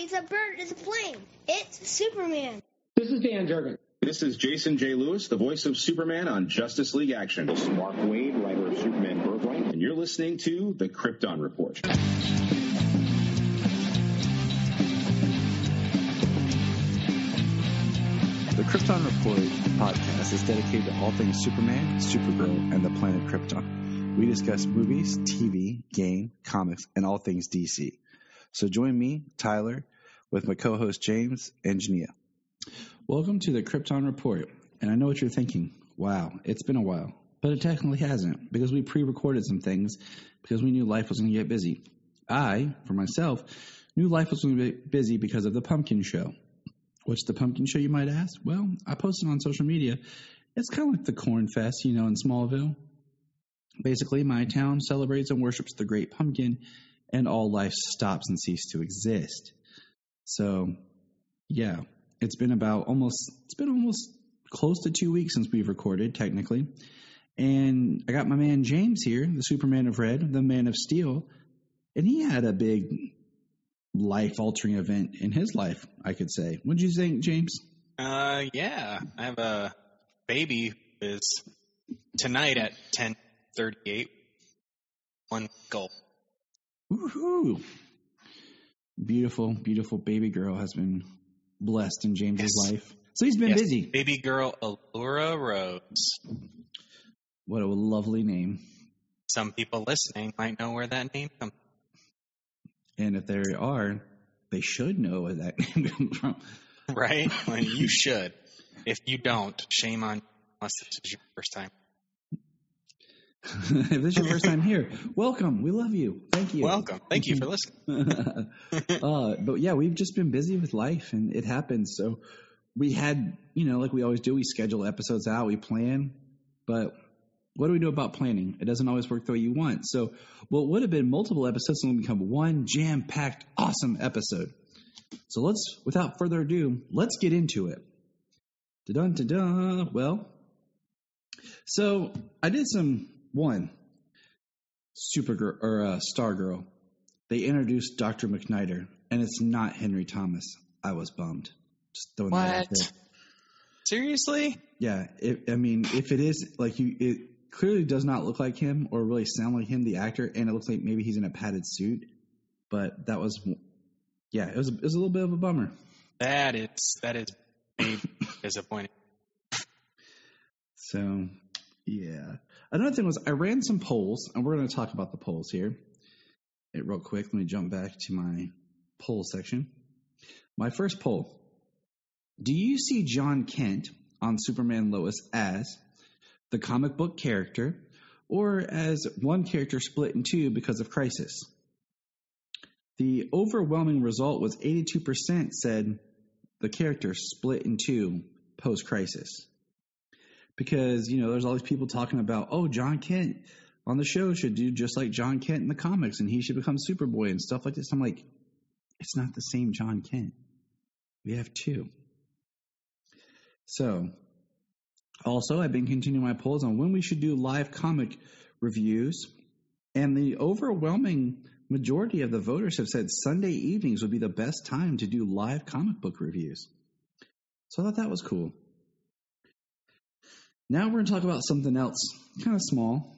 It's a bird. It's a plane. It's Superman. This is Dan Jurgen. This is Jason J. Lewis, the voice of Superman on Justice League Action. This is Mark Wade, writer of Superman Birthright. And you're listening to The Krypton Report. The Krypton Report podcast is dedicated to all things Superman, Supergirl, and the planet Krypton. We discuss movies, TV, game, comics, and all things DC. So join me, Tyler, with my co-host James and Jania. Welcome to the Krypton Report. And I know what you're thinking. Wow, it's been a while. But it technically hasn't, because we pre-recorded some things because we knew life was going to get busy. I, for myself, knew life was going to be busy because of the Pumpkin Show. What's the Pumpkin Show, you might ask? Well, I posted on social media. It's kind of like the Corn Fest, in Smallville. Basically, my town celebrates and worships the Great Pumpkin, and all life stops and ceases to exist. So, yeah, it's been almost close to 2 weeks since we've recorded, technically. And I got my man James here, the Superman of Red, the Man of Steel, and he had a big life-altering event in his life, I could say. What did you think, James? Yeah. I have a baby who is tonight at 10:38. 1 goal. Woohoo! Beautiful, beautiful baby girl has been blessed in James's life. So he's been busy. Baby girl Allura Rose. What a lovely name. Some people listening might know where that name comes from. And if there are, they should know where that name comes from. Right? Well, you should. If you don't, shame on you, unless this is your first time. If this is your first time here, welcome. We love you. Thank you. Welcome. Thank you for listening. But yeah, we've just been busy with life, and it happens. So we had, like we always do, we schedule episodes out, we plan, but what do we do about planning? It doesn't always work the way you want. So what would have been multiple episodes will become one jam-packed, awesome episode. So without further ado, let's get into it. Da-dun-da-dun. Well, so I did Supergirl or Stargirl. They introduced Dr. McNider, and it's not Henry Thomas. I was bummed. Just throwing that out there. Seriously? Yeah. If it is it clearly does not look like him or really sound like him, the actor, and it looks like maybe he's in a padded suit. But that was, it was a little bit of a bummer. That is disappointing. So, yeah. Another thing was I ran some polls, and we're going to talk about the polls here. Real quick, let me jump back to my poll section. My first poll. Do you see John Kent on Superman Lois as the comic book character or as one character split in two because of Crisis? The overwhelming result was 82% said the character split in two post-Crisis. Because, there's all these people talking about, John Kent on the show should do just like John Kent in the comics and he should become Superboy and stuff like this. I'm like, it's not the same John Kent. We have two. So, also, I've been continuing my polls on when we should do live comic reviews, and the overwhelming majority of the voters have said Sunday evenings would be the best time to do live comic book reviews. So I thought that was cool. Now we're going to talk about something else, kind of small,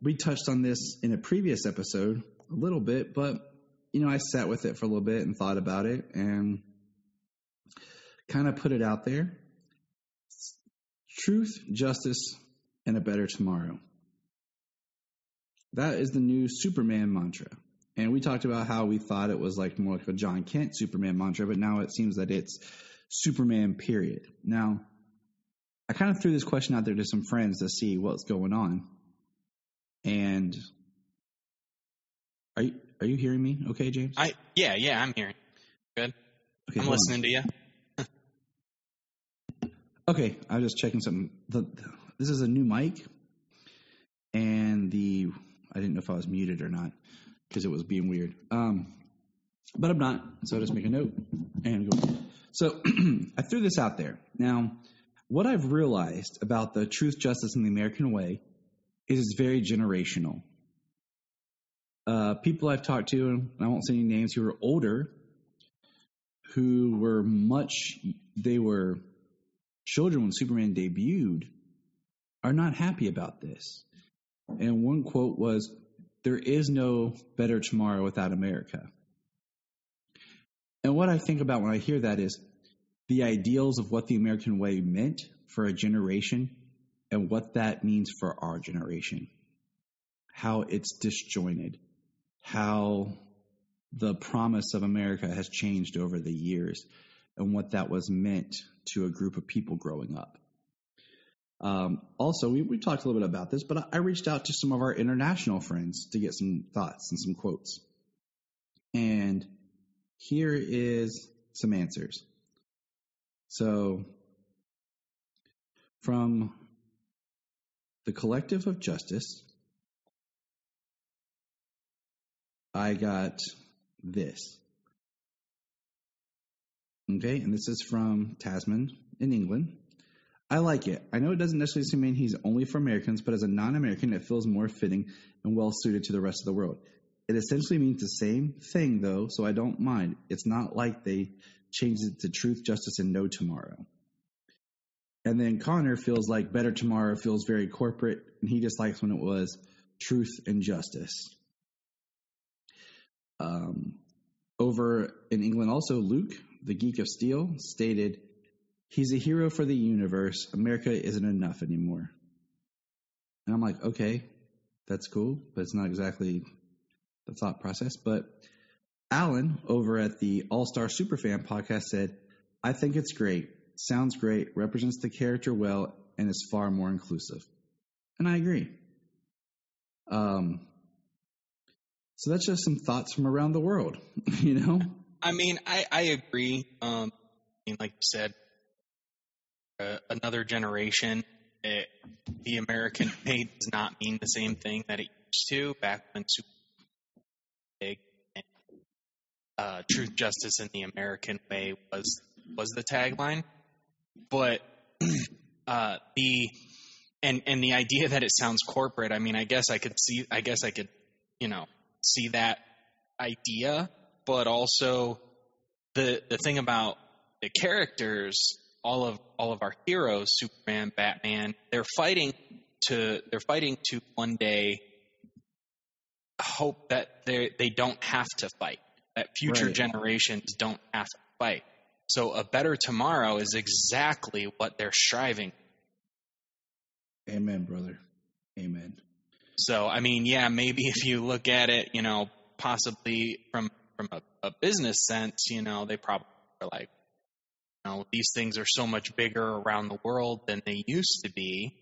We touched on this in a previous episode a little bit, but, I sat with it for a little bit and thought about it and kind of put it out there. Truth, justice, and a better tomorrow. That is the new Superman mantra. And we talked about how we thought it was more like a John Kent Superman mantra, but now it seems that it's Superman, period. Now, I kind of threw this question out there to some friends to see what's going on. And are you hearing me okay, James? Yeah, I'm hearing. Good. Okay, I'm listening to you. Okay, I was just checking something. This is a new mic, and I didn't know if I was muted or not because it was being weird. But I'm not, so I'll just make a note and go. So I threw this out there. Now, what I've realized about the truth, justice, and the American way is it's very generational. people I've talked to, and I won't say any names, who were older, who were they were children when Superman debuted, are not happy about this. And one quote was, "There is no better tomorrow without America." And what I think about when I hear that is the ideals of what the American way meant for a generation and what that means for our generation. How it's disjointed. How the promise of America has changed over the years and what that was meant to a group of people growing up. Also, we talked a little bit about this, but I reached out to some of our international friends to get some thoughts and some quotes. And here is some answers. So, from the Collective of Justice, I got this. Okay, and this is from Tasman in England. "I like it. I know it doesn't necessarily mean he's only for Americans, but as a non-American, it feels more fitting and well-suited to the rest of the world. It essentially means the same thing, though, so I don't mind. It's not like they changed it to truth, justice, and no tomorrow." And then Connor feels like better tomorrow feels very corporate, and he just likes when it was truth and justice. Over in England also, Luke, the Geek of Steel, stated, "He's a hero for the universe. America isn't enough anymore." And I'm like, okay, that's cool, but it's not exactly the thought process. But Alan, over at the All-Star Superfan podcast, said, "I think it's great. Sounds great, represents the character well, and is far more inclusive." And I agree. So that's just some thoughts from around the world, you know? I mean, I agree. Like you said, another generation, the American way does not mean the same thing that it used to back when Superman and truth, justice, and the American way was the tagline. But the idea that it sounds corporate, I mean, I guess I could see that idea, but also the thing about the characters, all of our heroes, Superman, Batman, they're fighting to one day hope that they don't have to fight, that future generations don't have to fight. So a better tomorrow is exactly what they're striving. Amen, brother. Amen. So, I mean, yeah, maybe if you look at it, possibly from a business sense, they probably are like, these things are so much bigger around the world than they used to be,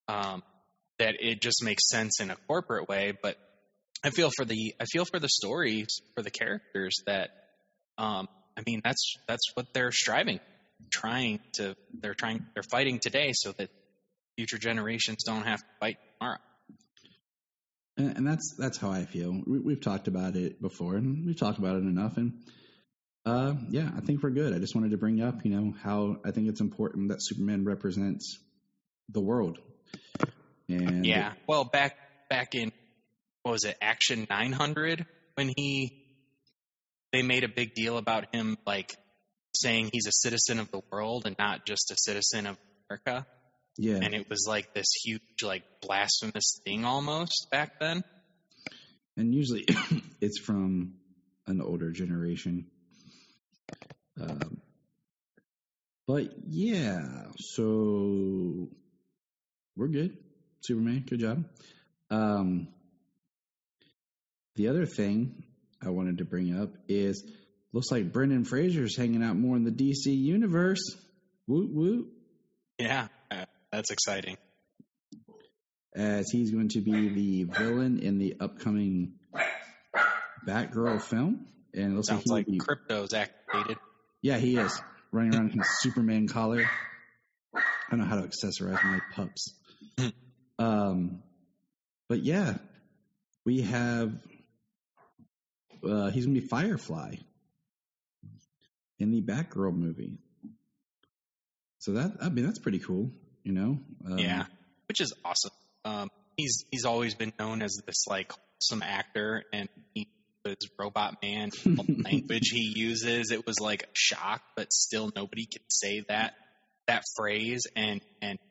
that it just makes sense in a corporate way. But I feel for the stories, for the characters that, that's what they're striving, they're fighting today so that future generations don't have to fight tomorrow. And that's how I feel. We've talked about it before, and we've talked about it enough. And I think we're good. I just wanted to bring up, how I think it's important that Superman represents the world. And yeah, well, back in, what was it, Action 900, when they made a big deal about him, like saying he's a citizen of the world and not just a citizen of America. Yeah. And it was like this huge, like, blasphemous thing almost back then. And usually it's from an older generation. But yeah, so we're good. Superman, good job. The other thing I wanted to bring up is, looks like Brendan Fraser's hanging out more in the DC universe. Woot woot. Yeah. That's exciting. As he's going to be the villain in the upcoming Batgirl film. And it looks sounds like Crypto's activated. Yeah, he is. Running around in his Superman collar. I don't know how to accessorize my pups. But yeah, we have... he's going to be Firefly in the Batgirl movie. So that's pretty cool. Yeah, which is awesome. He's always been known as this, like, awesome actor, and he was Robot Man. The language he uses, it was like a shock, but still nobody could say that phrase and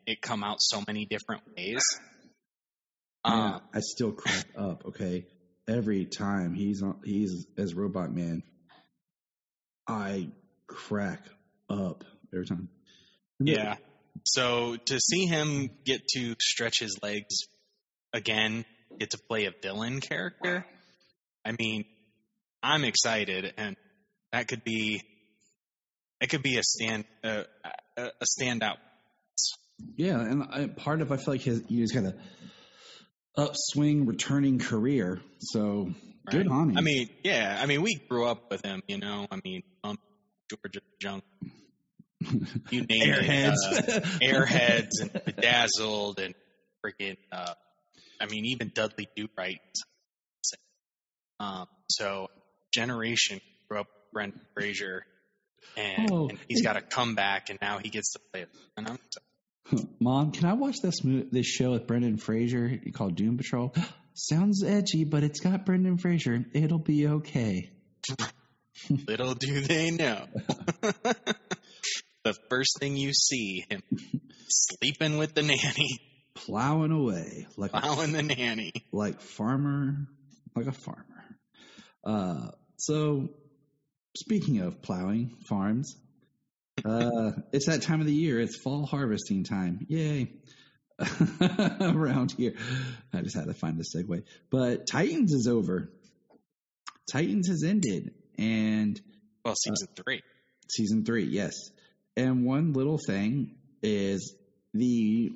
it come out so many different ways. Yeah, I still crack up. Okay, every time he's as Robot Man, I crack up every time. Yeah. So to see him get to stretch his legs again, get to play a villain character, I mean, I'm excited, and that could be a standout. Yeah, and part of I feel like he's got a upswing returning career, so good on him. I mean, we grew up with him, you know. I mean, Georgia Junk, you name Airheads. it, Airheads, and Bedazzled, and freaking. I mean, even Dudley Do Right. So generation grew up with Brendan Fraser, and he's got a comeback, and now he gets to play it. And I'm Mom, can I watch this show with Brendan Fraser called Doom Patrol? Sounds edgy, but it's got Brendan Fraser. It'll be okay. Little do they know. The first thing you see, him sleeping with the nanny. Plowing away. Plowing the nanny. Like a farmer. So, speaking of plowing farms, it's that time of the year. It's fall harvesting time. Yay. Around here. I just had to find a segue. But Titans is over. Titans has ended. And season 3. Season 3, yes. And one little thing is the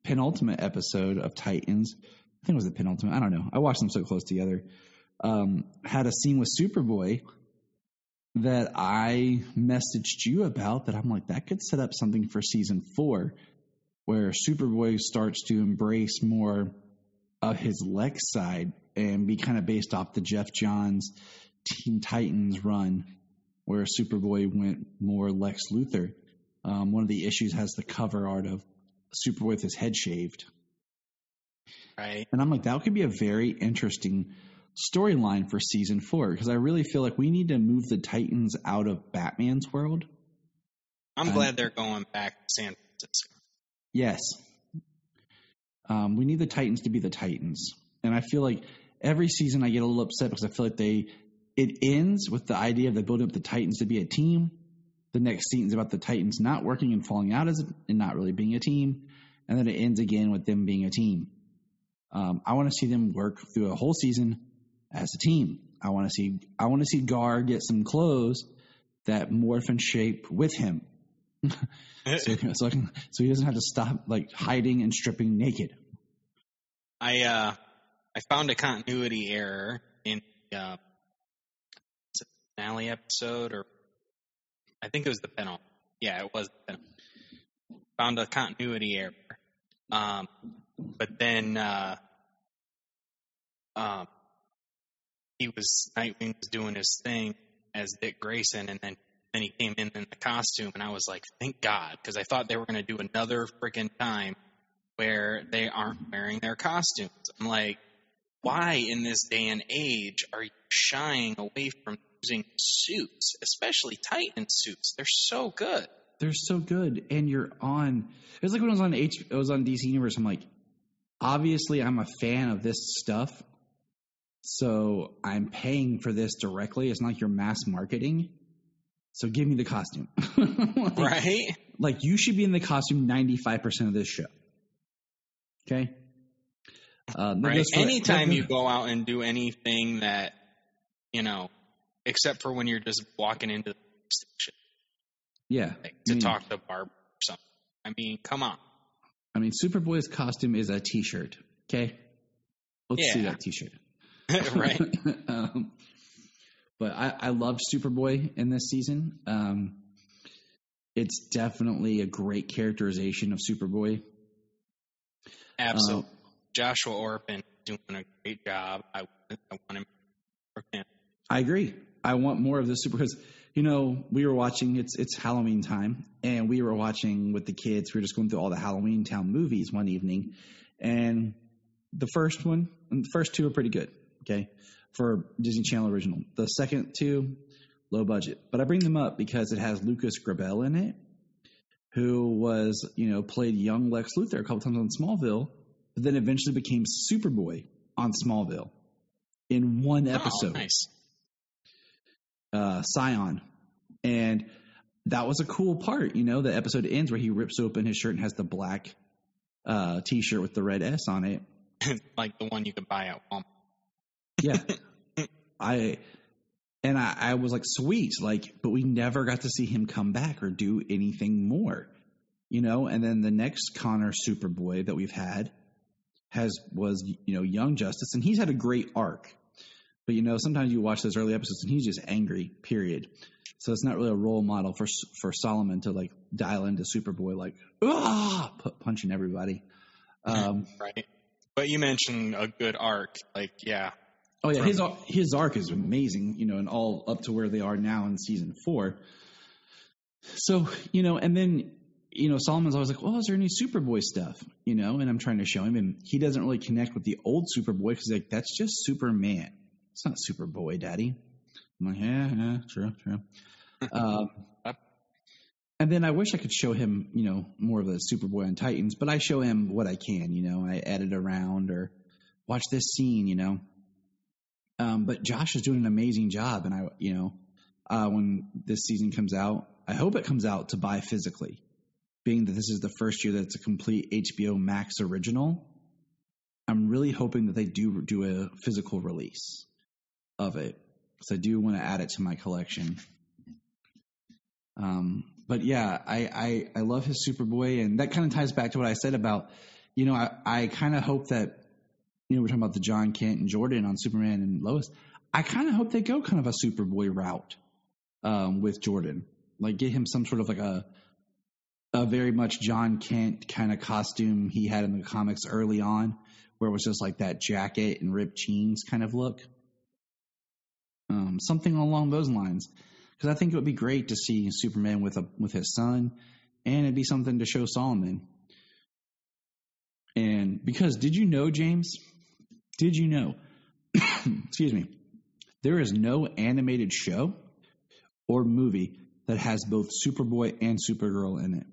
penultimate episode of Titans. I think it was the penultimate. I don't know. I watched them so close together. Had a scene with Superboy that I messaged you about that I'm like, that could set up something for season 4, where Superboy starts to embrace more of his Lex side and be kind of based off the Jeff Johns Teen Titans run, where Superboy went more Lex Luthor. One of the issues has the cover art of Superboy with his head shaved. Right. And I'm like, that could be a very interesting storyline for season 4, because I really feel like we need to move the Titans out of Batman's world. I'm glad they're going back to San Francisco. Yes. We need the Titans to be the Titans. And I feel like every season I get a little upset because I feel like it ends with the idea of building up the Titans to be a team. The next season is about the Titans not working and falling out and not really being a team. And then it ends again with them being a team. I want to see them work through a whole season as a team. I want to see Gar get some clothes that morph and shape with him. so he doesn't have to stop like hiding and stripping naked. I found a continuity error in the finale episode, or I think it was the penultimate. Yeah, it was the penultimate. Found a continuity error. But then Nightwing was doing his thing as Dick Grayson, and then he came in the costume, and I was like, thank God, because I thought they were going to do another freaking time where they aren't wearing their costumes. I'm like, why in this day and age are you shying away from using suits, especially Titan suits? They're so good. They're so good, and it was like when it was on DC Universe. I'm like, obviously, I'm a fan of this stuff, so I'm paying for this directly. It's not like you're mass marketing. So give me the costume. Right? Like, you should be in the costume 95% of this show. Okay? Right. Anytime you go out and do anything that, except for when you're just walking into the station. Yeah. To talk to Barb or something. I mean, come on. I mean, Superboy's costume is a T-shirt. Okay? Let's see that T-shirt. Right. But I love Superboy in this season. It's definitely a great characterization of Superboy. Absolutely. Joshua Orpin doing a great job. I want him. I agree. I want more of the because we were watching. It's Halloween time, and we were watching with the kids. We were just going through all the Halloween Town movies one evening, and the first two are pretty good. okay, for Disney Channel original. The second two, low budget. But I bring them up because it has Lucas Grabeel in it, who was, played young Lex Luthor a couple times on Smallville, but then eventually became Superboy on Smallville in one episode. Oh, nice. Scion. And that was a cool part, the episode ends where he rips open his shirt and has the black T-shirt with the red S on it. Like the one you could buy at Walmart. Yeah. I was like, sweet, but we never got to see him come back or do anything more, and then the next Connor Superboy that we've had was Young Justice, and he's had a great arc, but sometimes you watch those early episodes and he's just angry, period. So it's not really a role model for Solomon to dial into Superboy, punching everybody. Right. But you mentioned a good arc, yeah. Oh yeah, his arc is amazing, and all up to where they are now in season 4. So, and then, Solomon's always like, well, is there any Superboy stuff? And I'm trying to show him, and he doesn't really connect with the old Superboy because that's just Superman. It's not Superboy, Daddy. I'm like, yeah, true. And then I wish I could show him, more of the Superboy on Titans, but I show him what I can, I edit around or watch this scene, But Josh is doing an amazing job, and when this season comes out, I hope it comes out to buy physically, being that this is the first year that it's a complete HBO Max original. I'm really hoping that they do a physical release of it, because I do want to add it to my collection. But yeah, I love his Superboy, and that kind of ties back to what I said about, I kind of hope that, we're talking about the John Kent and Jordan on Superman and Lois. I kind of hope they go kind of a Superboy route with Jordan. Get him some sort of a very much John Kent kind of costume he had in the comics early on, where it was just that jacket and ripped jeans kind of look. Something along those lines. Because I think it would be great to see Superman with his son, and it'd be something to show Solomon. And because, did you know, James? Did you know? Excuse me. There is no animated show or movie that has both Superboy and Supergirl in it.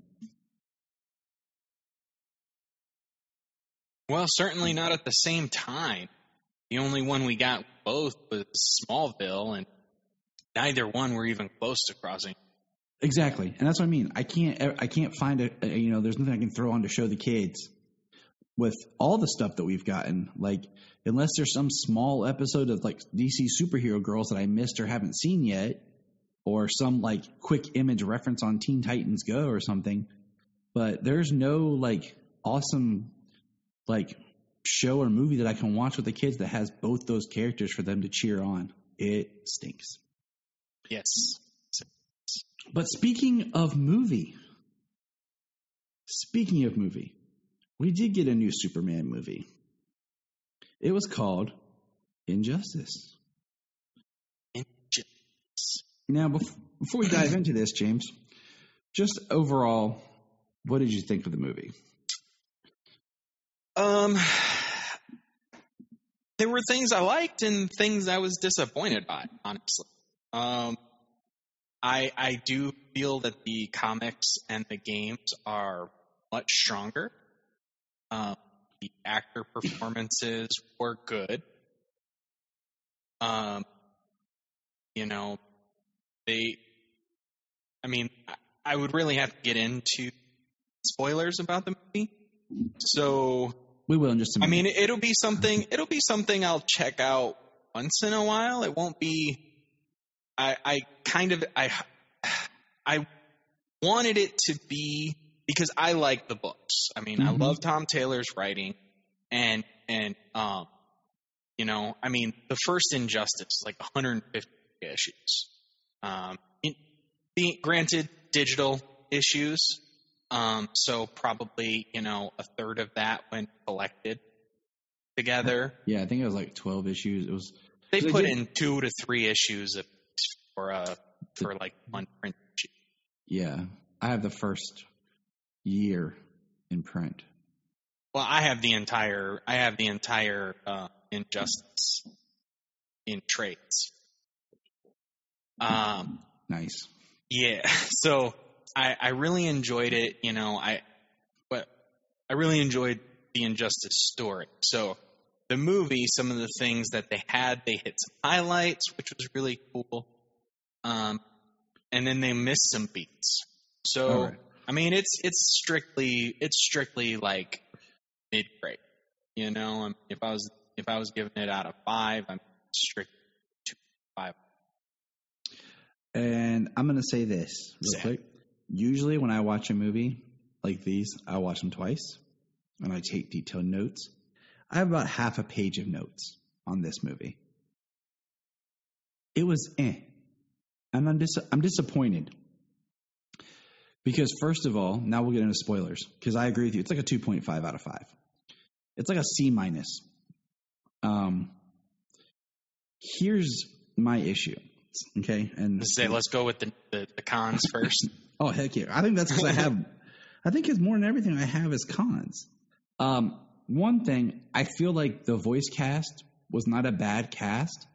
Well, certainly not at the same time. The only one we got both was Smallville, and neither one were even close to crossing. Exactly, and that's what I mean. I can't find there's nothing I can throw on to show the kids with all the stuff that we've gotten. Unless there's some small episode of DC Superhero Girls that I missed or haven't seen yet, or some quick image reference on Teen Titans Go or something. But there's no awesome show or movie that I can watch with the kids that has both those characters for them to cheer on. It stinks. Yes. But speaking of movie, we did get a new Superman movie. It was called Injustice. Now, before we dive into this, James, just overall, what did you think of the movie? There were things I liked and things I was disappointed by, honestly. I do feel that the comics and the games are much stronger. The actor performances were good. I would really have to get into spoilers about the movie. So we will in just a minute. It'll be something I'll check out once in a while. It won't be. I wanted it to be, because I like the books. I love Tom Taylor's writing, and the first Injustice, 150 issues. Granted, digital issues, so probably a third of that went collected together. Yeah, I think it was 12 issues. They put in 2 to 3 issues for one print issue. Yeah, I have the first year in print. Well, I have the entire Injustice in traits. Nice. Yeah. So I really enjoyed it. You know, I really enjoyed the Injustice story. So the movie, some of the things that they hit some highlights, which was really cool. And then they missed some beats. So, right. I mean, it's strictly like mid-grade, you know. If I was giving it out of 5, I'm strictly 2.5. And I'm gonna say this real quick. Usually, when I watch a movie like these, I watch them twice, and I take detailed notes. I have about half a page of notes on this movie. It was and I'm disappointed. Because first of all, now we'll get into spoilers. Because I agree with you, it's like a 2.5 out of 5. It's like a C-. Here's my issue. Okay, and let's go with the cons first. Oh heck yeah! I think that's because I think it's more than everything I have is cons. One thing, I feel like the voice cast was not a bad cast,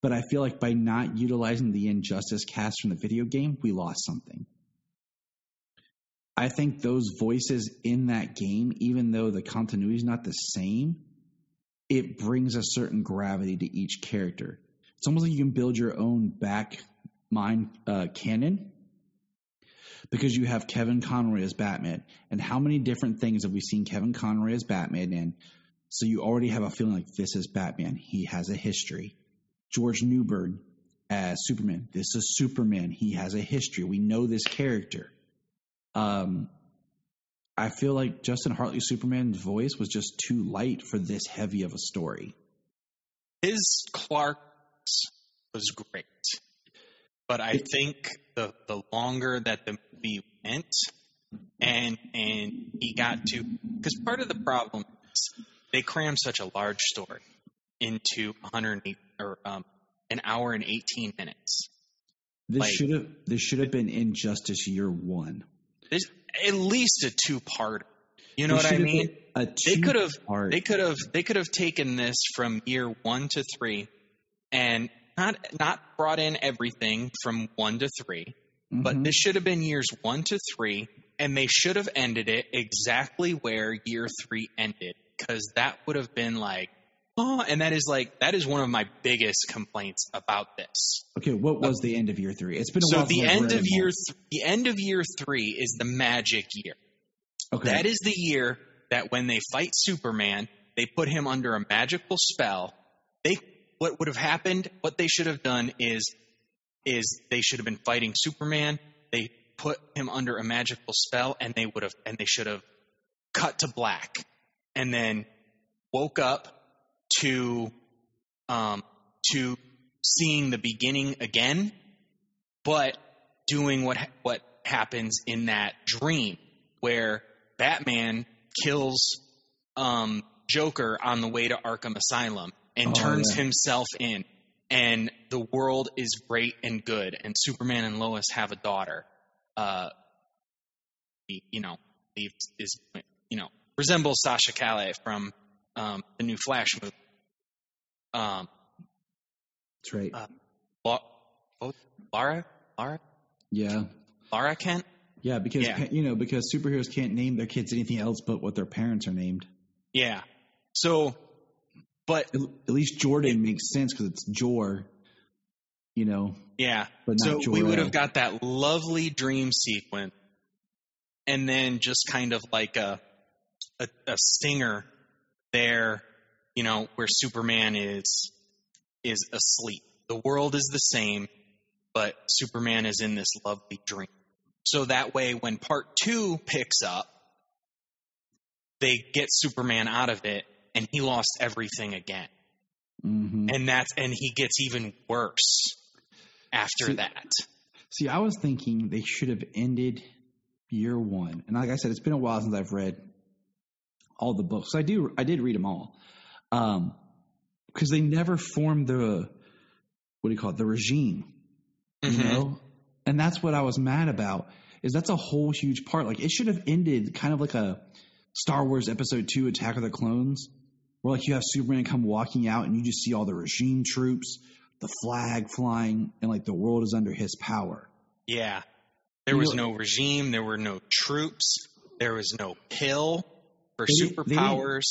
but I feel like by not utilizing the Injustice cast from the video game, we lost something. I think those voices in that game, even though the continuity is not the same, it brings a certain gravity to each character. It's almost like you can build your own canon because you have Kevin Conroy as Batman. And how many different things have we seen Kevin Conroy as Batman in? So you already have a feeling like this is Batman. He has a history. George Newbern as Superman. This is Superman. He has a history. We know this character. I feel like Justin Hartley's Superman's voice was just too light for this heavy of a story. His Clark was great, but I think the longer that the movie went, and he got to, because part of the problem is they crammed such a large story into 108 or an hour and 18 minutes. This should have been Injustice Year 1. There's at least a 2-parter. You know what I mean? They could have taken this from year 1 to 3 and not brought in everything from 1 to 3, but this should have been years 1 to 3, and they should have ended it exactly where year 3 ended, because that would have been like, oh, and that is one of my biggest complaints about this. Okay, what was the end of year 3? It's been a while. So the end of year 3 is the magic year. Okay. That is the year that when they fight Superman, they put him under a magical spell. What would have happened, what they should have done is they should have been fighting Superman. They put him under a magical spell, and they should have cut to black, and then woke up to seeing the beginning again, but doing what happens in that dream where Batman kills Joker on the way to Arkham Asylum and turns himself in, and the world is great and good, and Superman and Lois have a daughter. Resembles Sasha Calle from the new Flash movie. That's right. Lara? Yeah. Lara Kent? Yeah, because superheroes can't name their kids anything else but what their parents are named. Yeah. So, but at least Jordan makes sense because it's Jor, Yeah. But not so we would have got that lovely dream sequence, and then just kind of like a stinger there, where Superman is asleep. The world is the same, but Superman is in this lovely dream. So that way, when part 2 picks up, they get Superman out of it, and he lost everything again. Mm-hmm. And he gets even worse after that. See, I was thinking they should have ended year 1. And like I said, it's been a while since I've read all the books. I did read them all. Because they never formed the regime, And that's what I was mad about, is that's a whole huge part. Like, it should have ended kind of like a Star Wars Episode 2 Attack of the Clones, where like you have Superman come walking out and you just see all the regime troops, the flag flying, and like the world is under his power. Yeah. There was no regime. There were no troops. There was no pill for superpowers.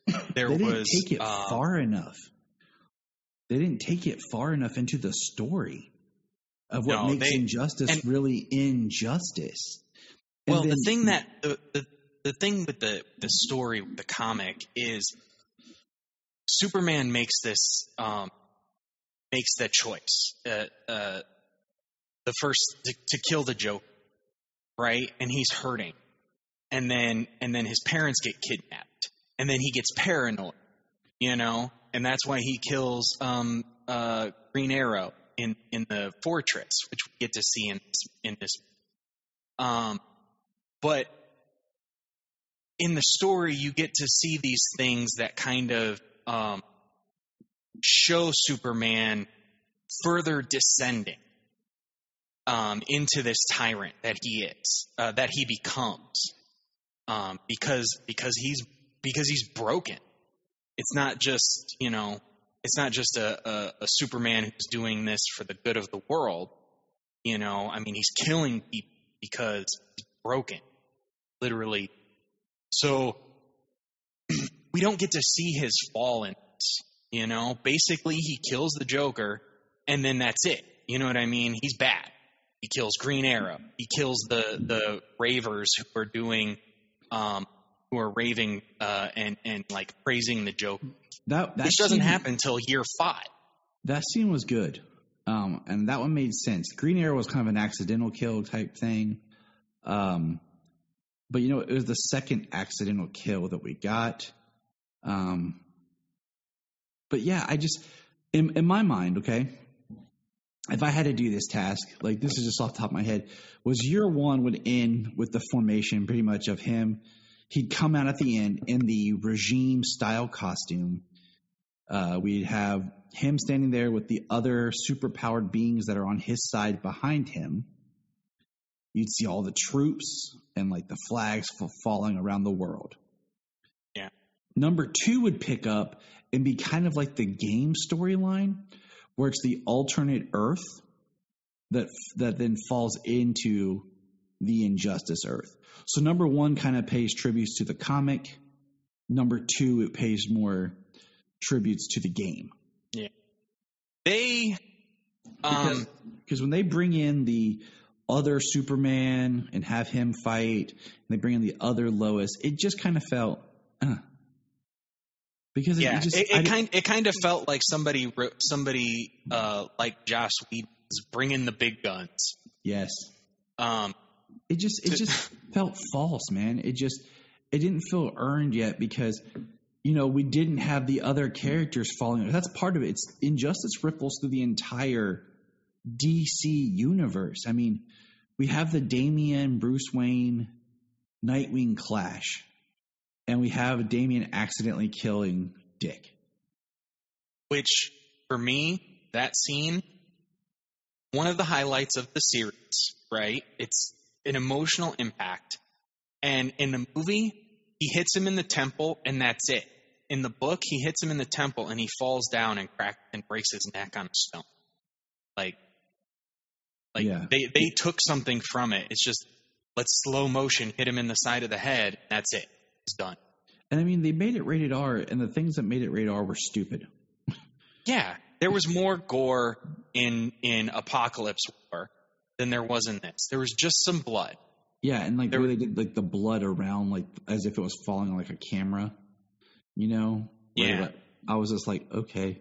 They didn't take it far enough. They didn't take it far enough into the story of what makes injustice really injustice. Well, the thing that the thing with the story, the comic, is Superman makes this makes that choice. The first to kill the Joker, right? And he's hurting, and then his parents get kidnapped, and then he gets paranoid, and that's why he kills Green Arrow in the fortress, which we get to see in this. But in the story, you get to see these things that kind of show Superman further descending into this tyrant that he is, that he becomes, because he's broken. It's not just a Superman who's doing this for the good of the world. I mean, he's killing people because he's broken, literally. So we don't get to see his fall in this, Basically, he kills the Joker, and then that's it. You know what I mean? He's bad. He kills Green Arrow. He kills the ravers who are doing, who are raving and like praising the Joker. Which doesn't happen until year 5. That scene was good, and that one made sense. Green Arrow was kind of an accidental kill type thing, but it was the second accidental kill that we got. But yeah, I just in my mind, okay. If I had to do this task, like this is just off the top of my head, was year 1 would end with the formation pretty much of him. He'd come out at the end in the regime style costume. We'd have him standing there with the other superpowered beings that are on his side behind him. You'd see all the troops and like the flags falling around the world. Yeah. Number 2 would pick up and be kind of like the game storyline, where it's the alternate Earth that then falls into the Injustice Earth. So number 1 kind of pays tributes to the comic. Number 2, it pays more tributes to the game. Yeah. They because when they bring in the other Superman and have him fight, and they bring in the other Lois, it just kind of felt because it kind of felt like somebody like Joss Whedon was bringing the big guns. Yes. It just felt false, man. It didn't feel earned yet because we didn't have the other characters following. That's part of it. It's Injustice ripples through the entire DC universe. I mean, we have the Damian, Bruce Wayne, Nightwing clash. And we have Damian accidentally killing Dick. Which, for me, that scene, one of the highlights of the series, right? It's an emotional impact. And in the movie, he hits him in the temple, and that's it. In the book, he hits him in the temple, and he falls down and breaks his neck on a stone. They took something from it. It's just, let's slow motion hit him in the side of the head, and that's it. It's done. And I mean, they made it rated R, and the things that made it rated R were stupid. Yeah, there was more gore in Apocalypse War than there was in this. There was just some blood. Yeah, and where they did the blood around, as if it was falling on a camera, Yeah. I was just like, okay.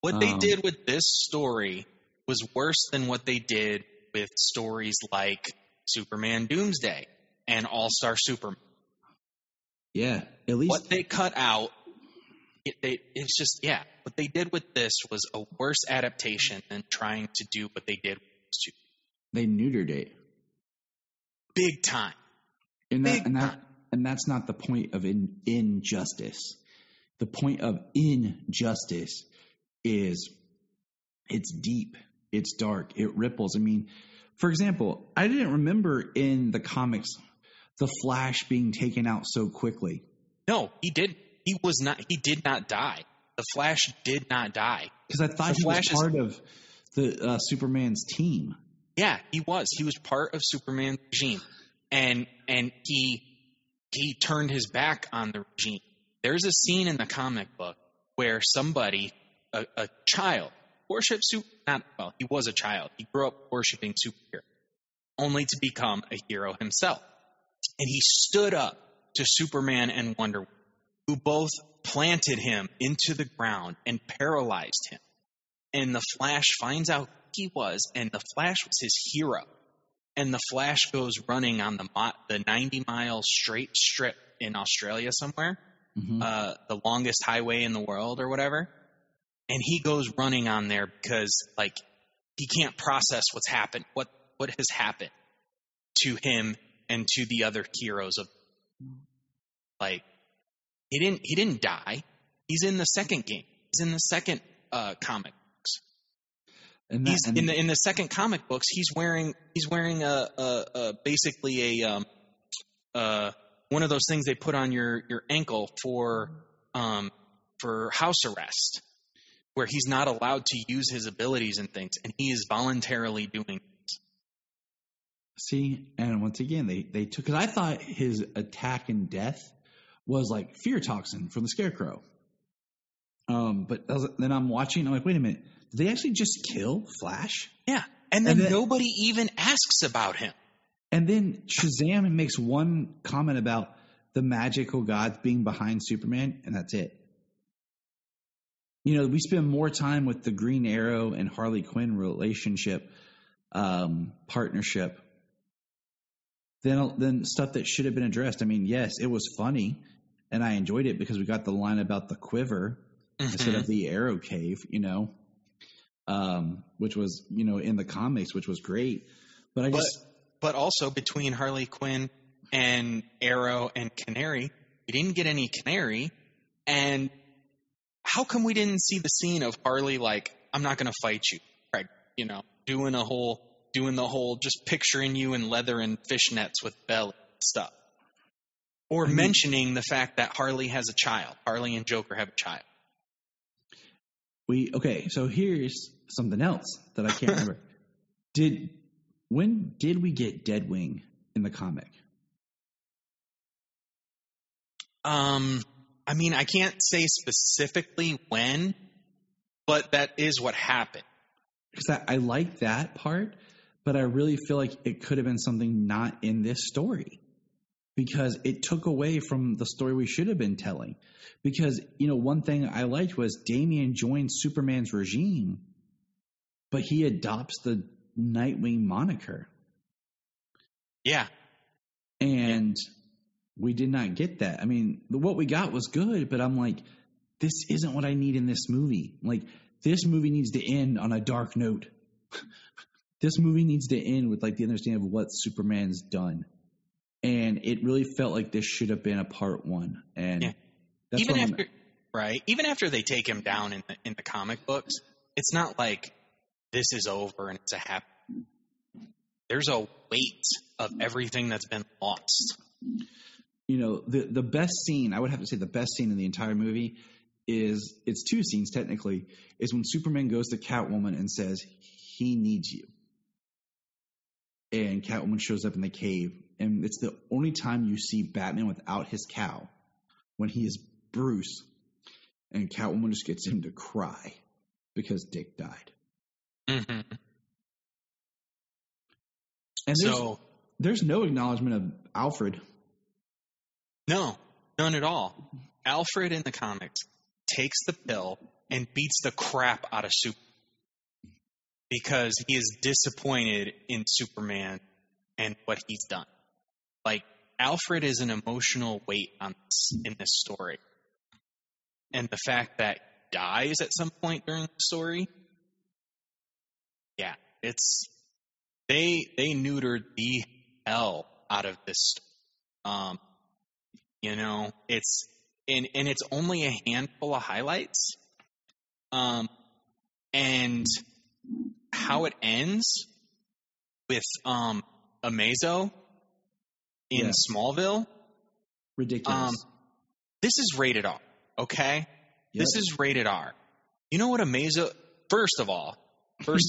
What they did with this story was worse than what they did with stories like Superman Doomsday and All-Star Superman. Yeah, at least what they cut out. It's just what they did with this was a worse adaptation than trying to do what they did with those two. They neutered it big time, and that's not the point of injustice. The point of injustice is it's deep, it's dark, it ripples. I mean, for example, I didn't remember in the comics the Flash being taken out so quickly. No, he did. He did not die. The Flash did not die. Because I thought he was part of the Superman's team. Yeah, he was. He was part of Superman's regime, and he turned his back on the regime. There's a scene in the comic book where somebody, a child, worshipped he was a child. He grew up worshiping superheroes, only to become a hero himself. And he stood up to Superman and Wonder Woman, who both planted him into the ground and paralyzed him. And the Flash finds out who he was, and the Flash was his hero. And the Flash goes running on the 90-mile straight strip in Australia somewhere, the longest highway in the world or whatever. And he goes running on there because, like, he can't process what's happened, what has happened to him and to the other heroes of, like, he didn't die. He's in the second game. He's in the second comic books. In the second comic books, he's wearing basically a one of those things they put on your ankle for house arrest, where he's not allowed to use his abilities and things, and he is voluntarily doing things. See, and once again, they took, because I thought his attack and death was like fear toxin from the Scarecrow. But then I'm watching, I'm like, wait a minute, did they actually just kill Flash? Yeah, and then nobody even asks about him. And then Shazam makes one comment about the magical gods being behind Superman, and that's it. You know, we spend more time with the Green Arrow and Harley Quinn relationship, partnership, than stuff that should have been addressed. I mean, yes, it was funny, and I enjoyed it because we got the line about the quiver instead of the arrow cave, you know, which was, you know, in the comics, which was great. But also between Harley Quinn and Arrow and Canary, we didn't get any Canary. And how come we didn't see the scene of Harley like, I'm not going to fight you, Craig, you know, doing the whole just picturing you in leather and fishnets with belly stuff. Or mentioning the fact that Harley has a child. Harley and Joker have a child. Okay, so here's something else that I can't remember. When did we get Deadwing in the comic? I mean, I can't say specifically when, but that is what happened. Because I like that part, but I really feel like it could have been something not in this story. Because it took away from the story we should have been telling. Because, you know, one thing I liked was Damian joined Superman's regime, but he adopts the Nightwing moniker. Yeah. And we did not get that. I mean, what we got was good, but I'm like, this isn't what I need in this movie. Like, this movie needs to end on a dark note. This movie needs to end with, like, the understanding of what Superman's done. And it really felt like this should have been a part one. And that's even after they take him down in the comic books, it's not like this is over and it's a happy. There's a weight of everything that's been lost. You know, the best scene, I would have to say the best scene in the entire movie is, it's two scenes technically, is when Superman goes to Catwoman and says, he needs you. And Catwoman shows up in the cave. And it's the only time you see Batman without his cowl, when he is Bruce. And Catwoman just gets him to cry because Dick died. Mm-hmm. And there's no acknowledgement of Alfred. No, none at all. Alfred in the comics takes the pill and beats the crap out of Superman because he is disappointed in Superman and what he's done. Like, Alfred is an emotional weight in this story. And the fact that he dies at some point during the story, yeah, they neutered the hell out of this story. You know, it's only a handful of highlights. And how it ends with Amazo in Smallville. Ridiculous. This is rated R. okay? Yep. This is rated R. You know what Amazo... First of all, Preach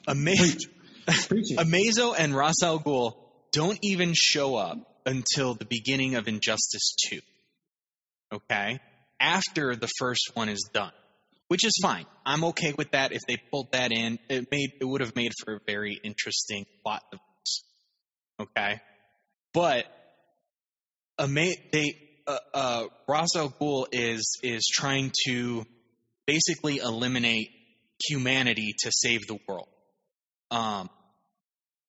it. Amazo and Ra's al Ghul don't even show up until the beginning of Injustice 2. Okay? After the first one is done. Which is fine. I'm okay with that. If they pulled that in, it would have made for a very interesting plot device. Okay? But Ra's al Ghul is trying to basically eliminate humanity to save the world.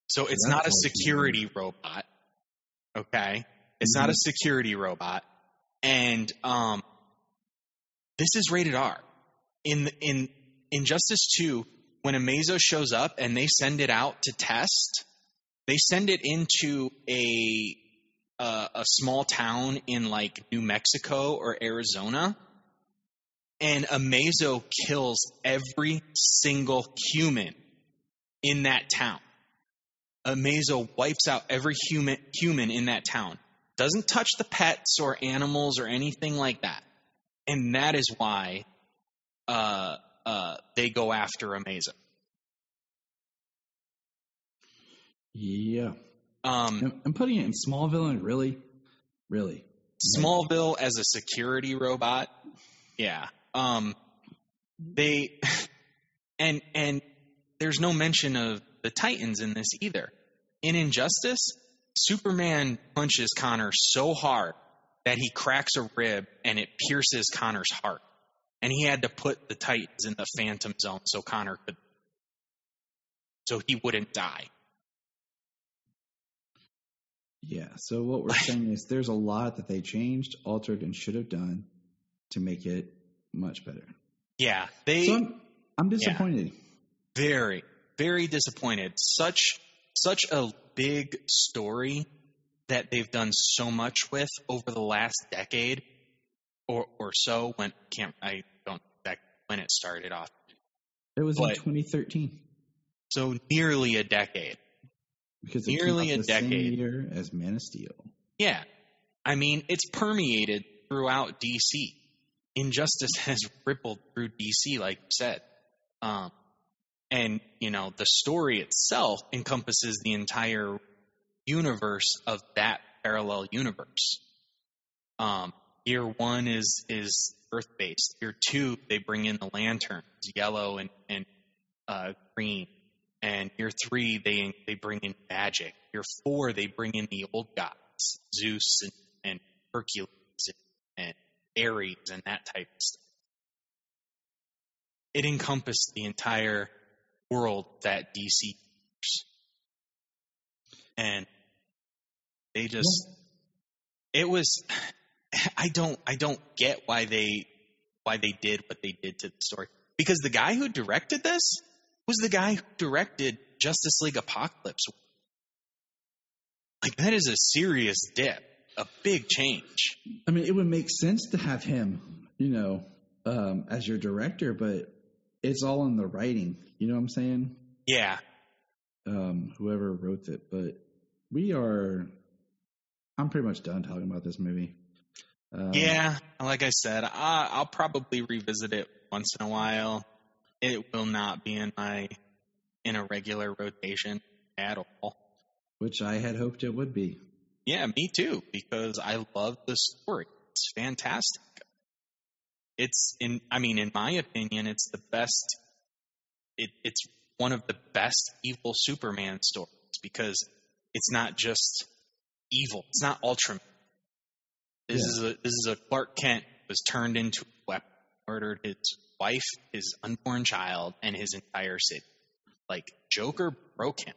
So it's not a security robot. Okay? It's not a security robot. And this is rated R. In Injustice 2, when Amazo shows up and they send it out to test, they send it into a small town in like New Mexico or Arizona, and Amazo kills every single human in that town. Amazo wipes out every human in that town. Doesn't touch the pets or animals or anything like that. And that is why they go after Amazo. Yeah. I'm putting it in Smallville, and really. Smallville as a security robot. Yeah. They and there's no mention of the Titans in this either. In Injustice, Superman punches Connor so hard that he cracks a rib and it pierces Connor's heart. And he had to put the Titans in the Phantom Zone so he wouldn't die. Yeah, so what we're saying is there's a lot that they changed, altered, and should have done to make it much better. Yeah, I'm disappointed. Yeah, very, very disappointed. Such a big story that they've done so much with over the last decade or so. I don't know when it started off. It was in 2013. So nearly a decade. Because it came out the same year as Man of Steel. Yeah. I mean, it's permeated throughout DC. Injustice has rippled through DC, like you said. And, the story itself encompasses the entire universe of that parallel universe. Year 1 is Earth-based. Year 2, they bring in the Lanterns, yellow and green. And year 3, they bring in magic. Year 4, they bring in the old gods, Zeus and Hercules and Ares and that type of stuff. It encompassed the entire world that DC is. And they just it was I don't get why they did what they did to the story. Because the guy who directed this was the guy who directed Justice League Apocalypse. Like, that is a serious dip, a big change. I mean, it would make sense to have him, as your director, but it's all in the writing. You know what I'm saying? Yeah. Whoever wrote it, but I'm pretty much done talking about this movie. Yeah, like I said, I'll probably revisit it once in a while. It will not be in a regular rotation at all. Which I had hoped it would be. Yeah, me too, because I love the story. It's fantastic. In my opinion, it's the best. It's one of the best evil Superman stories because it's not just evil. It's not Ultraman. This is a Clark Kent who was turned into a weapon, murdered his wife, his unborn child, and his entire city. Like, Joker broke him.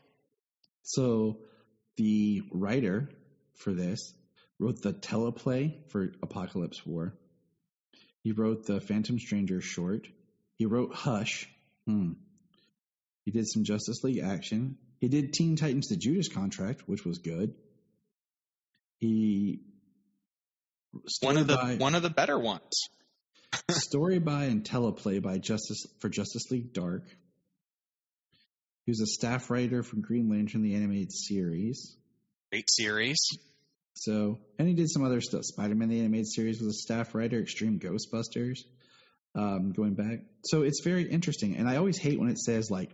So the writer for this wrote the teleplay for Apocalypse War. He wrote the Phantom Stranger short. He wrote Hush. He did some Justice League action. He did Teen Titans: The Judas Contract, which was good. One of the better ones. Story by and teleplay by Justice League Dark. He was a staff writer for Green Lantern, the animated series. Great series. So, and he did some other stuff. Spider-Man the Animated Series was a staff writer. Extreme Ghostbusters, going back. So it's very interesting. And I always hate when it says like,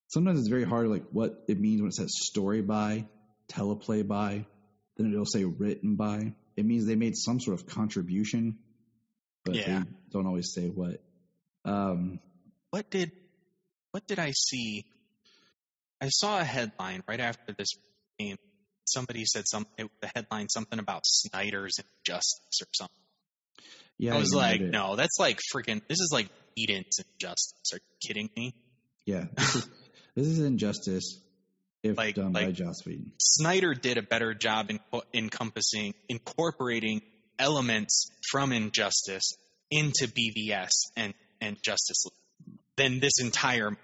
sometimes it's very hard like what it means when it says story by, teleplay by, then it'll say written by. It means they made some sort of contribution, but they don't always say what. What did I see? I saw a headline right after this game. Somebody said the headline something about Snyder's Injustice or something. Yeah, I was like, no, that's like freaking. This is like Eden's Injustice. Are you kidding me? Yeah, this is Injustice if done by Joss Whedon. Snyder did a better job incorporating elements from Injustice into BVS and Justice League than this entire.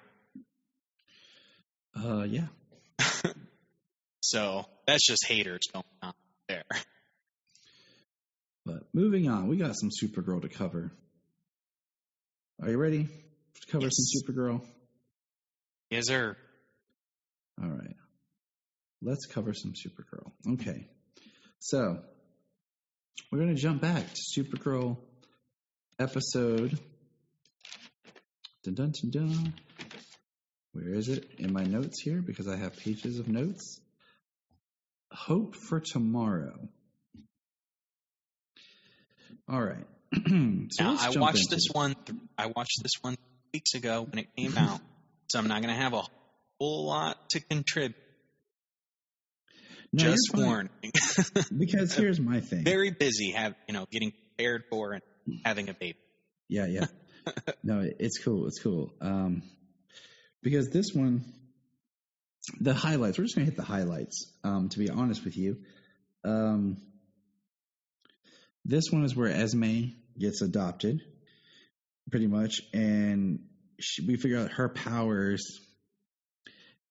Yeah. So that's just haters going on there. But moving on, we got some Supergirl to cover. Are you ready to cover some Supergirl? Yes, sir. All right. Let's cover some Supergirl. Okay. So, we're going to jump back to Supergirl episode. Dun, dun, dun, dun. Where is it? In my notes here, because I have pages of notes. Hope for Tomorrow. All right. So now, I watched this one weeks ago when it came out, so I'm not going to have a whole lot to contribute. No, just warning. Because here's my thing. Very busy, getting prepared for and having a baby. Yeah. No, it's cool. It's cool. Because this one, the highlights. We're just gonna hit the highlights. To be honest with you, this one is where Esme gets adopted, pretty much, and we figure out her powers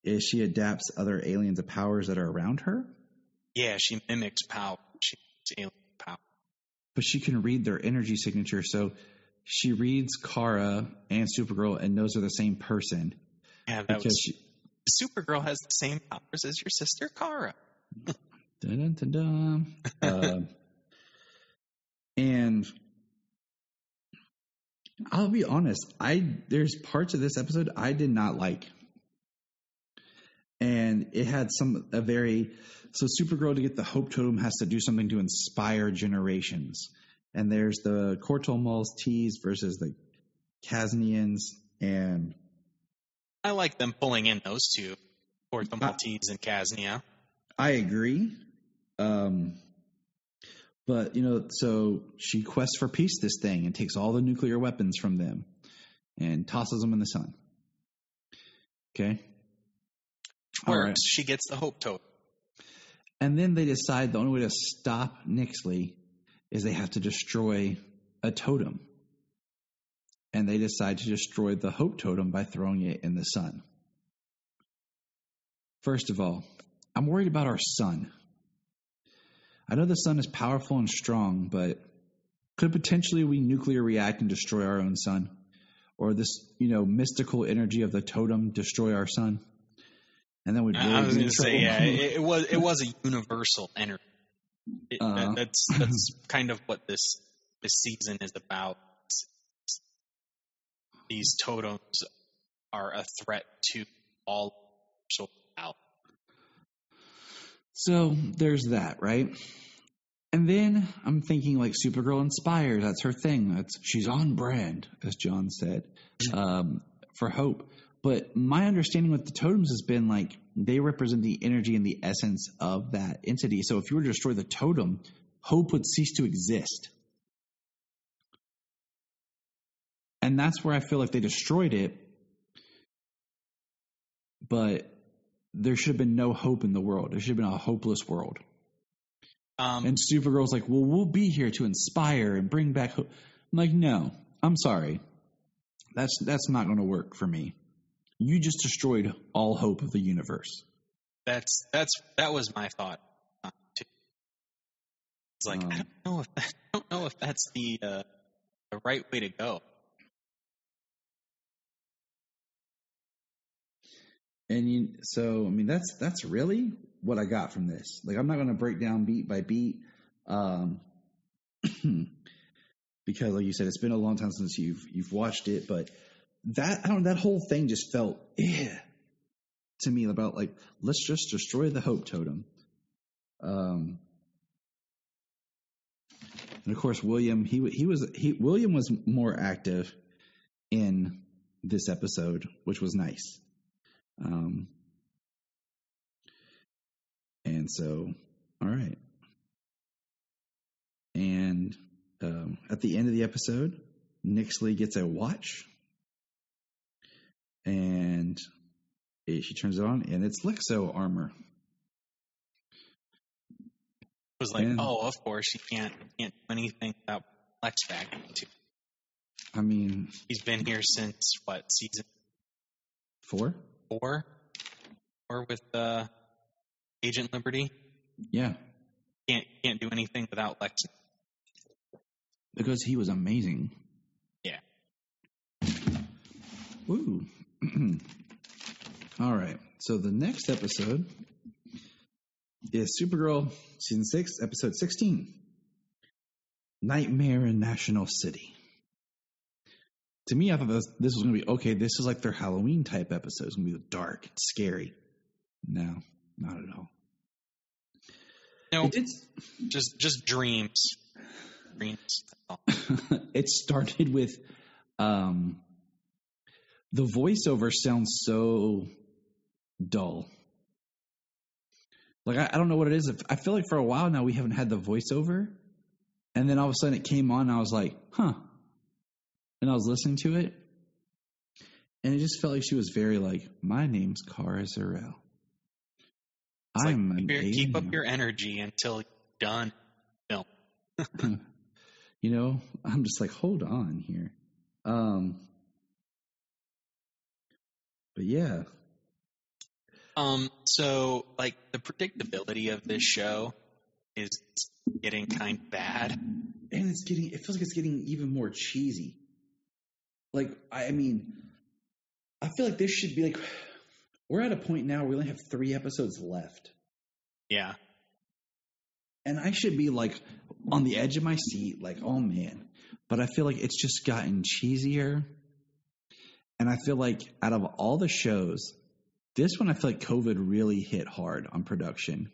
is she adapts other aliens of powers that are around her. Yeah, she mimics power. She mimics alien power. But she can read their energy signature, so she reads Kara and Supergirl and knows they're the same person. Yeah, Supergirl has the same powers as your sister Kara. Dun, dun, dun, dun. And I'll be honest, there's parts of this episode I did not like. And it had so Supergirl, to get the Hope Totem, has to do something to inspire generations. And there's the Corto Maltese versus the Kaznians, and I like them pulling in those two, Corto Maltese and Kaznia. I agree. But, so she quests for peace this thing and takes all the nuclear weapons from them and tosses them in the sun. Okay? Works. Right. She gets the Hope Totem. And then they decide the only way to stop Nixley is they have to destroy a totem. And they decide to destroy the Hope Totem by throwing it in the sun. First of all, I'm worried about our sun. I know the sun is powerful and strong, but could potentially we nuclear react and destroy our own sun? Or this, mystical energy of the totem destroy our sun? And then we'd really I was going to say, yeah, it was a universal energy. That's kind of what this season is about. These totems are a threat to all social out. So there's that, right? And then I'm thinking like Supergirl inspired. That's her thing. She's on brand, as John said, for Hope. But my understanding with the totems has been like they represent the energy and the essence of that entity. So if you were to destroy the totem, Hope would cease to exist. And that's where I feel like they destroyed it. But there should have been no hope in the world. There should have been a hopeless world. And Supergirl's like, well, we'll be here to inspire and bring back hope. I'm like, no, I'm sorry. That's not going to work for me. You just destroyed all hope of the universe. That was my thought too. It's like I don't know if that's the right way to go. And so, I mean, that's really what I got from this. Like, I'm not going to break down beat by beat, because, like you said, it's been a long time since you've watched it. But that whole thing just felt to me about like, let's just destroy the Hope Totem. And of course, William William was more active in this episode, which was nice. And so, all right. And at the end of the episode, Nixley gets a watch, and she turns it on, and it's Lexo armor. It was like, of course, you can't do anything without Lex back into. I mean, he's been here since what, season 4? 4? Or with Agent Liberty? Yeah. Can't do anything without Lex. Because he was amazing. Yeah. Woo. All right. So the next episode is Supergirl season 6, episode 16. Nightmare in National City. To me, I thought this was going to be, okay, this is like their Halloween type episode. It's going to be dark, it's scary. No, not at all. No, just dreams. Dreams. It started with the voiceover sounds so dull. Like, I don't know what it is. I feel like for a while now we haven't had the voiceover. And then all of a sudden it came on and I was like, huh. And I was listening to it. And it just felt like she was very like, my name's Kara Zor-El. Keep up your energy until you're done. No. You know, I'm just like, hold on here. But yeah. So like the predictability of this show is getting kind of bad. And it feels like it's getting even more cheesy. Like, I mean, I feel like this should be like, we're at a point now where we only have 3 episodes left. Yeah. And I should be like on the edge of my seat, like, oh man. But I feel like it's just gotten cheesier. And I feel like out of all the shows, this one I feel like COVID really hit hard on production.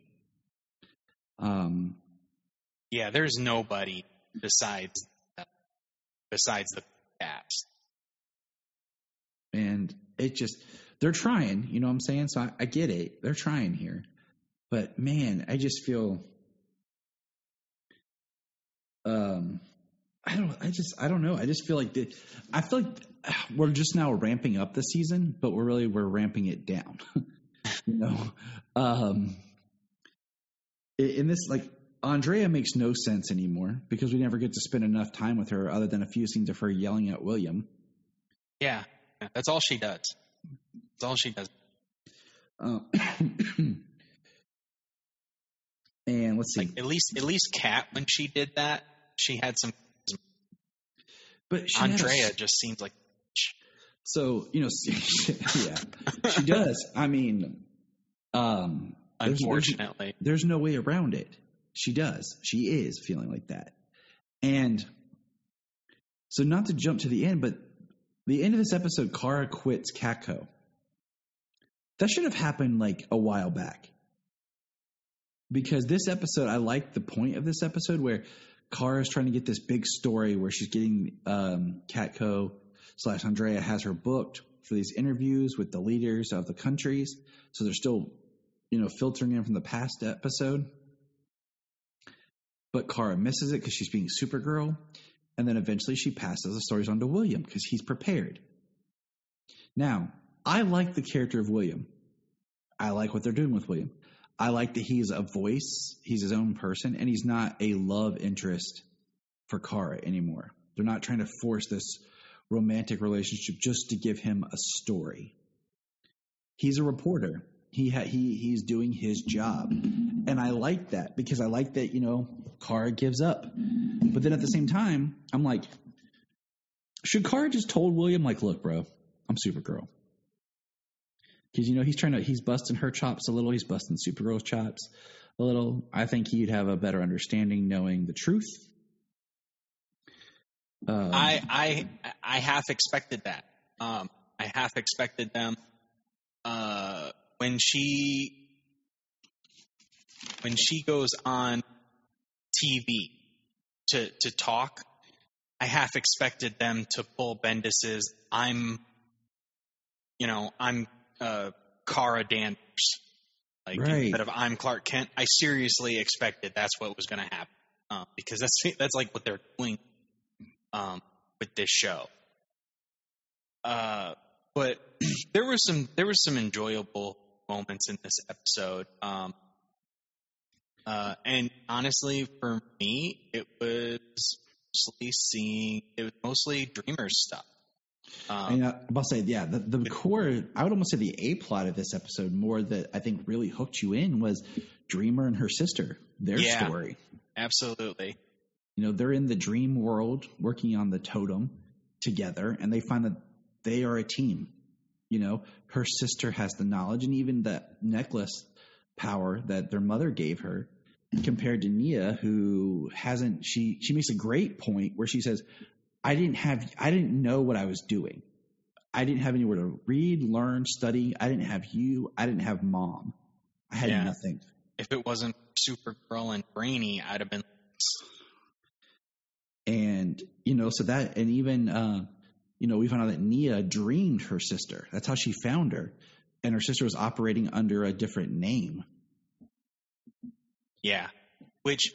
Yeah, there's nobody besides the cast. And it just, they're trying, you know what I'm saying? So I get it. They're trying here. But man, I just feel, I don't know. I just feel like I feel like we're just now ramping up the season, but we're ramping it down. You know, in this, like, Andrea makes no sense anymore because we never get to spend enough time with her other than a few scenes of her yelling at William. Yeah, that's all she does. That's all she does. And let's see. Like, at least Kat, when she did that, she had some. But Andrea just seems like. So, you know, yeah, she does. I mean, unfortunately, there's no way around it. She does. She is feeling like that. And so, not to jump to the end, but the end of this episode, Kara quits Catco. That should have happened like a while back. Because this episode, I like the point of this episode where Kara is trying to get this big story where she's getting Catco / Andrea has her booked for these interviews with the leaders of the countries. So they're still, you know, filtering in from the past episode. But Kara misses it because she's being Supergirl. And then eventually she passes the stories on to William because he's prepared. Now, I like the character of William. I like what they're doing with William. I like that he's a voice, he's his own person, and he's not a love interest for Kara anymore. They're not trying to force this romantic relationship just to give him a story. He's a reporter. He's doing his job. And I like that because I like that, you know, Kara gives up. But then at the same time, I'm like, should Kara just told William, like, look, bro, I'm Supergirl. Because, he's busting her chops a little. He's busting Supergirl's chops a little. I think he'd have a better understanding knowing the truth. I half expected that. I half expected them when she goes on TV to talk. I half expected them to pull Bendis's I'm Kara Danvers. Like, right. Instead of I'm Clark Kent, I seriously expected that's what was going to happen. Because that's like what they're doing with this show. But there were some enjoyable moments in this episode. And honestly, for me, it was mostly Dreamer's stuff. I'm about to say, yeah, the core, I would almost say the A plot of this episode, more that I think really hooked you in, was Dreamer and her sister, their story. Absolutely. They're in the dream world working on the totem together, and they find that they are a team. Her sister has the knowledge and even the necklace power that their mother gave her, compared to Nia, who hasn't. She makes a great point where she says, I didn't know what I was doing. I didn't have anywhere to read, learn, study. I didn't have you. I didn't have mom. I had nothing. If it wasn't Supergirl and Brainy, I'd have been. And, so that, and even, we found out that Nia dreamed her sister. That's how she found her. And her sister was operating under a different name. Yeah. Which,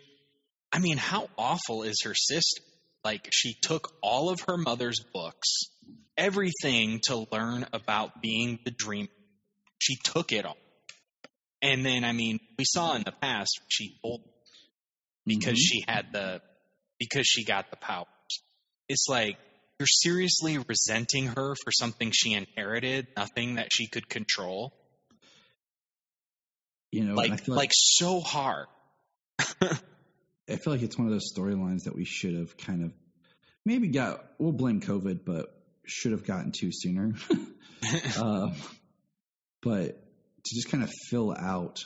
how awful is her sister? Like, she took all of her mother's books, everything to learn about being the dreamer. She took it all. And then, we saw in the past, she told because she got the powers. It's like, you're seriously resenting her for something she inherited, nothing that she could control. I feel like so hard. I feel like it's one of those storylines that we should have kind of maybe we'll blame COVID, but should have gotten to sooner. But to just kind of fill out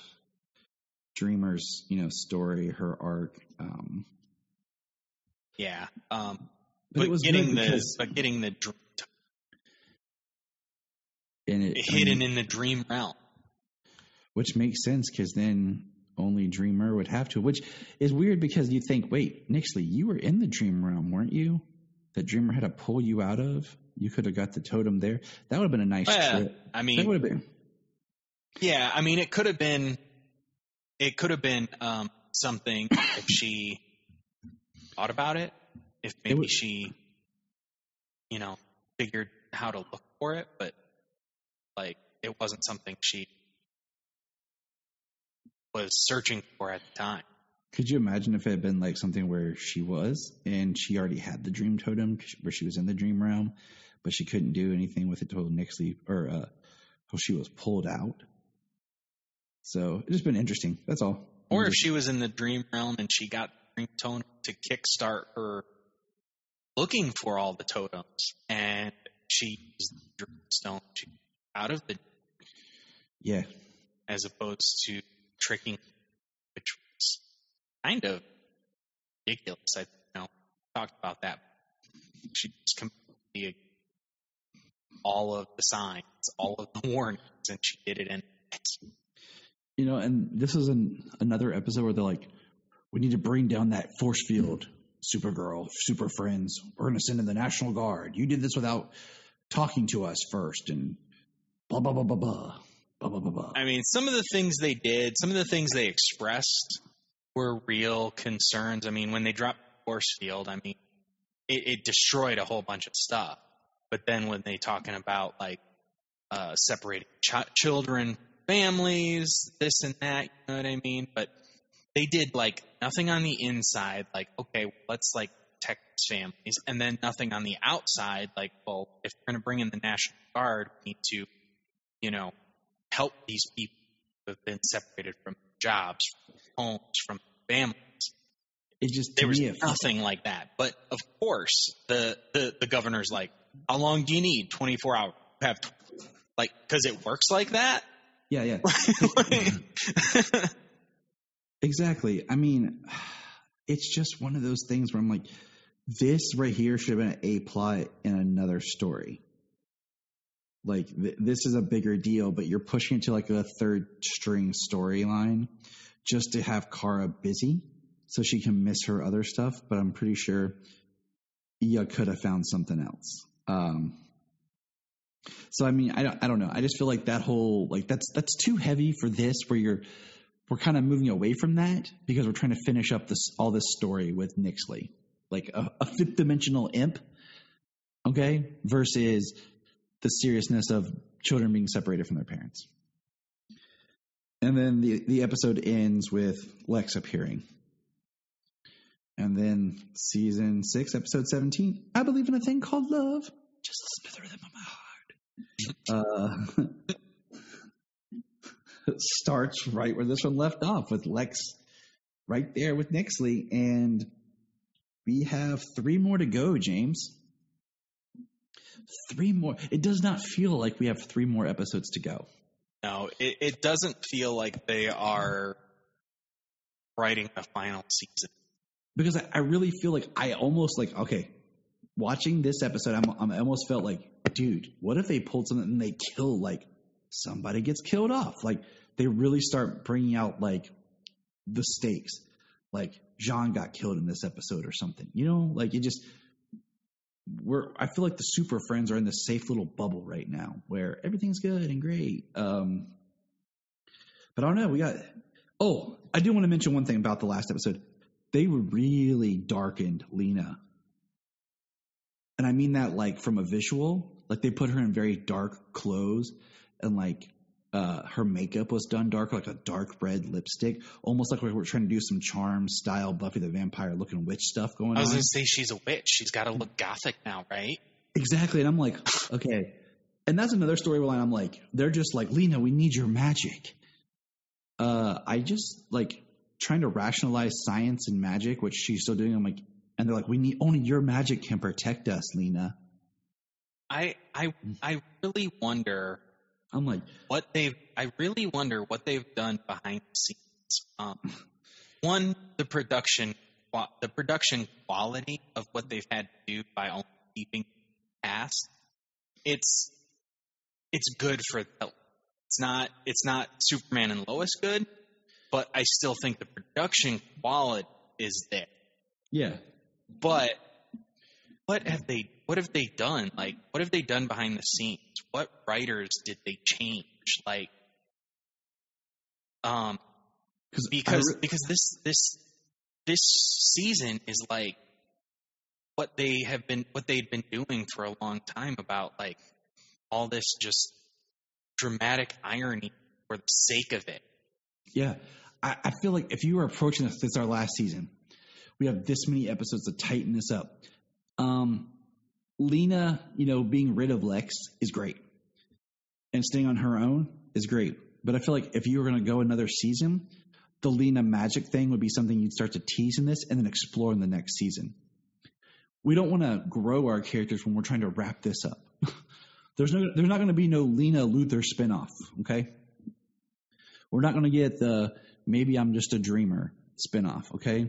Dreamer's, story, her arc. Yeah. But it was getting the hidden in the dream realm, which makes sense because then only Dreamer would have to, which is weird because you think, wait, Nixley, you were in the dream realm, weren't you? That Dreamer had to pull you out of. You could have got the totem there. That would have been a nice trip. That would have been. Yeah, it could have been. It could have been something if she thought about it. If maybe she, figured how to look for it, but it wasn't something she was searching for at the time. Could you imagine if it had been something where she was and she already had the dream totem, where she was in the dream realm, but she couldn't do anything with it until Nixley till she was pulled out? So it's just been interesting. That's all. Or if she was in the dream realm and she got the dream totem to kickstart her looking for all the totems, and she used the dream stone out of the as opposed to tricking, which was kind of ridiculous. I talked about that. She just completely all of the signs, all of the warnings, and she did it in. And this is another episode where they're like, we need to bring down that force field, Supergirl, Super Friends. We're going to send in the National Guard. You did this without talking to us first, and blah, blah, blah, blah, blah. Blah, blah, blah, blah. Some of the things they did, some of the things they expressed were real concerns. When they dropped the force field, it destroyed a whole bunch of stuff. But then when they talking about separating children, families, this and that, you know what I mean? But they did nothing on the inside, okay, let's protect families, and then nothing on the outside, well, if we're going to bring in the National Guard, we need to, help these people who have been separated from jobs, from homes, from families. There was nothing like that. But of course, the governor's like, how long do you need? 24 hours. You have Like, because it works like that? Yeah. Exactly. I mean, it's just one of those things where I'm like, this right here should have been a plot in another story. Like, this is a bigger deal, but you're pushing it to like a third string storyline just to have Kara busy so she can miss her other stuff. But I'm pretty sure you could have found something else. So, I mean, I don't know. I just feel like that whole, like, that's too heavy for this, where we're kind of moving away from that because we're trying to finish up all this story with Nixley, like a fifth dimensional imp. Okay. Versus the seriousness of children being separated from their parents. And then the episode ends with Lex appearing. And then season 6, episode 17, I believe in a thing called love. Just listen to the rhythm of my heart. Starts right where this one left off, with Lex right there with Nixley. And we have 3 more to go, James. 3 more. It does not feel like we have 3 more episodes to go. No, it doesn't feel like they are writing a final season. Because I really feel like I almost like, okay, watching this episode, I almost felt like, dude, what if they pulled something and they kill, like, somebody gets killed off? Like, they really start bringing out, like, the stakes. Like, Jean got killed in this episode or something. You know, like, it just... I feel like the super friends are in this safe little bubble right now where everything's good and great. But I don't know. I do want to mention one thing about the last episode. They really darkened Lena. And I mean that, like, from a visual. Like, they put her in very dark clothes, and, like, her makeup was done dark, like a dark red lipstick, almost like we were trying to do some Charmed style Buffy the Vampire looking witch stuff going on. I was going to say, she's a witch. She's got to look gothic now, right? Exactly. And I'm like, okay. And that's another storyline. I'm like, they're just like, Lena, we need your magic. I just, like, trying to rationalize science and magic, which she's still doing. I'm like, and they're like, only your magic can protect us, Lena. I really wonder. I'm like, I really wonder what they've done behind the scenes. One, the production quality of what they've had to do by only keeping cast. It's good for them. It's not Superman and Lois good, but I still think the production quality is there. Yeah. But what have they done? Like, what have they done behind the scenes? What writers did they change? Like, because this season is like what they'd been doing for a long time, about, like, all this just dramatic irony for the sake of it. Yeah. I feel like if you were approaching this is our last season, we have this many episodes to tighten this up. Lena, being rid of Lex is great. And staying on her own is great. But I feel like if you were going to go another season, the Lena magic thing would be something you'd start to tease in this and then explore in the next season. We don't want to grow our characters when we're trying to wrap this up. There's not going to be no Lena Luthor spinoff, okay? We're not going to get the Maybe I'm Just a Dreamer spinoff, okay?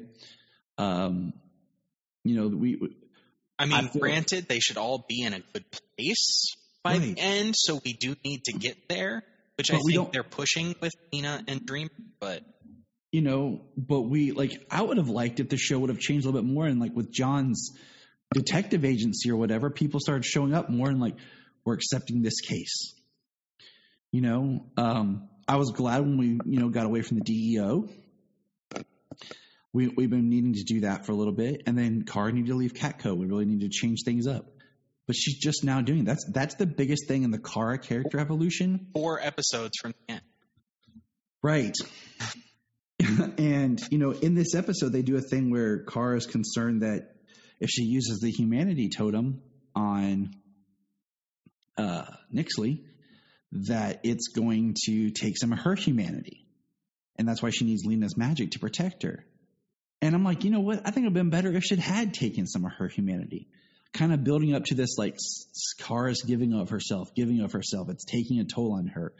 Granted, they should all be in a good place by the end, so we do need to get there, which I think they're pushing with Lena and Dream, but... I would have liked if the show would have changed a little bit more, and, like, with John's detective agency or whatever, people started showing up more and, like, we're accepting this case. I was glad when we, got away from the DEO. We've been needing to do that for a little bit. And then Kara needed to leave Catco. We really need to change things up. But she's just now doing it. That's the biggest thing in the Kara character evolution. 4 episodes from the end. Right. And, in this episode, they do a thing where Kara is concerned that if she uses the humanity totem on Nixley, that it's going to take some of her humanity. And that's why she needs Lena's magic to protect her. And I'm like, you know what? I think it would have been better if she had taken some of her humanity. kind of building up to this, like, Kara's giving of herself. It's taking a toll on her.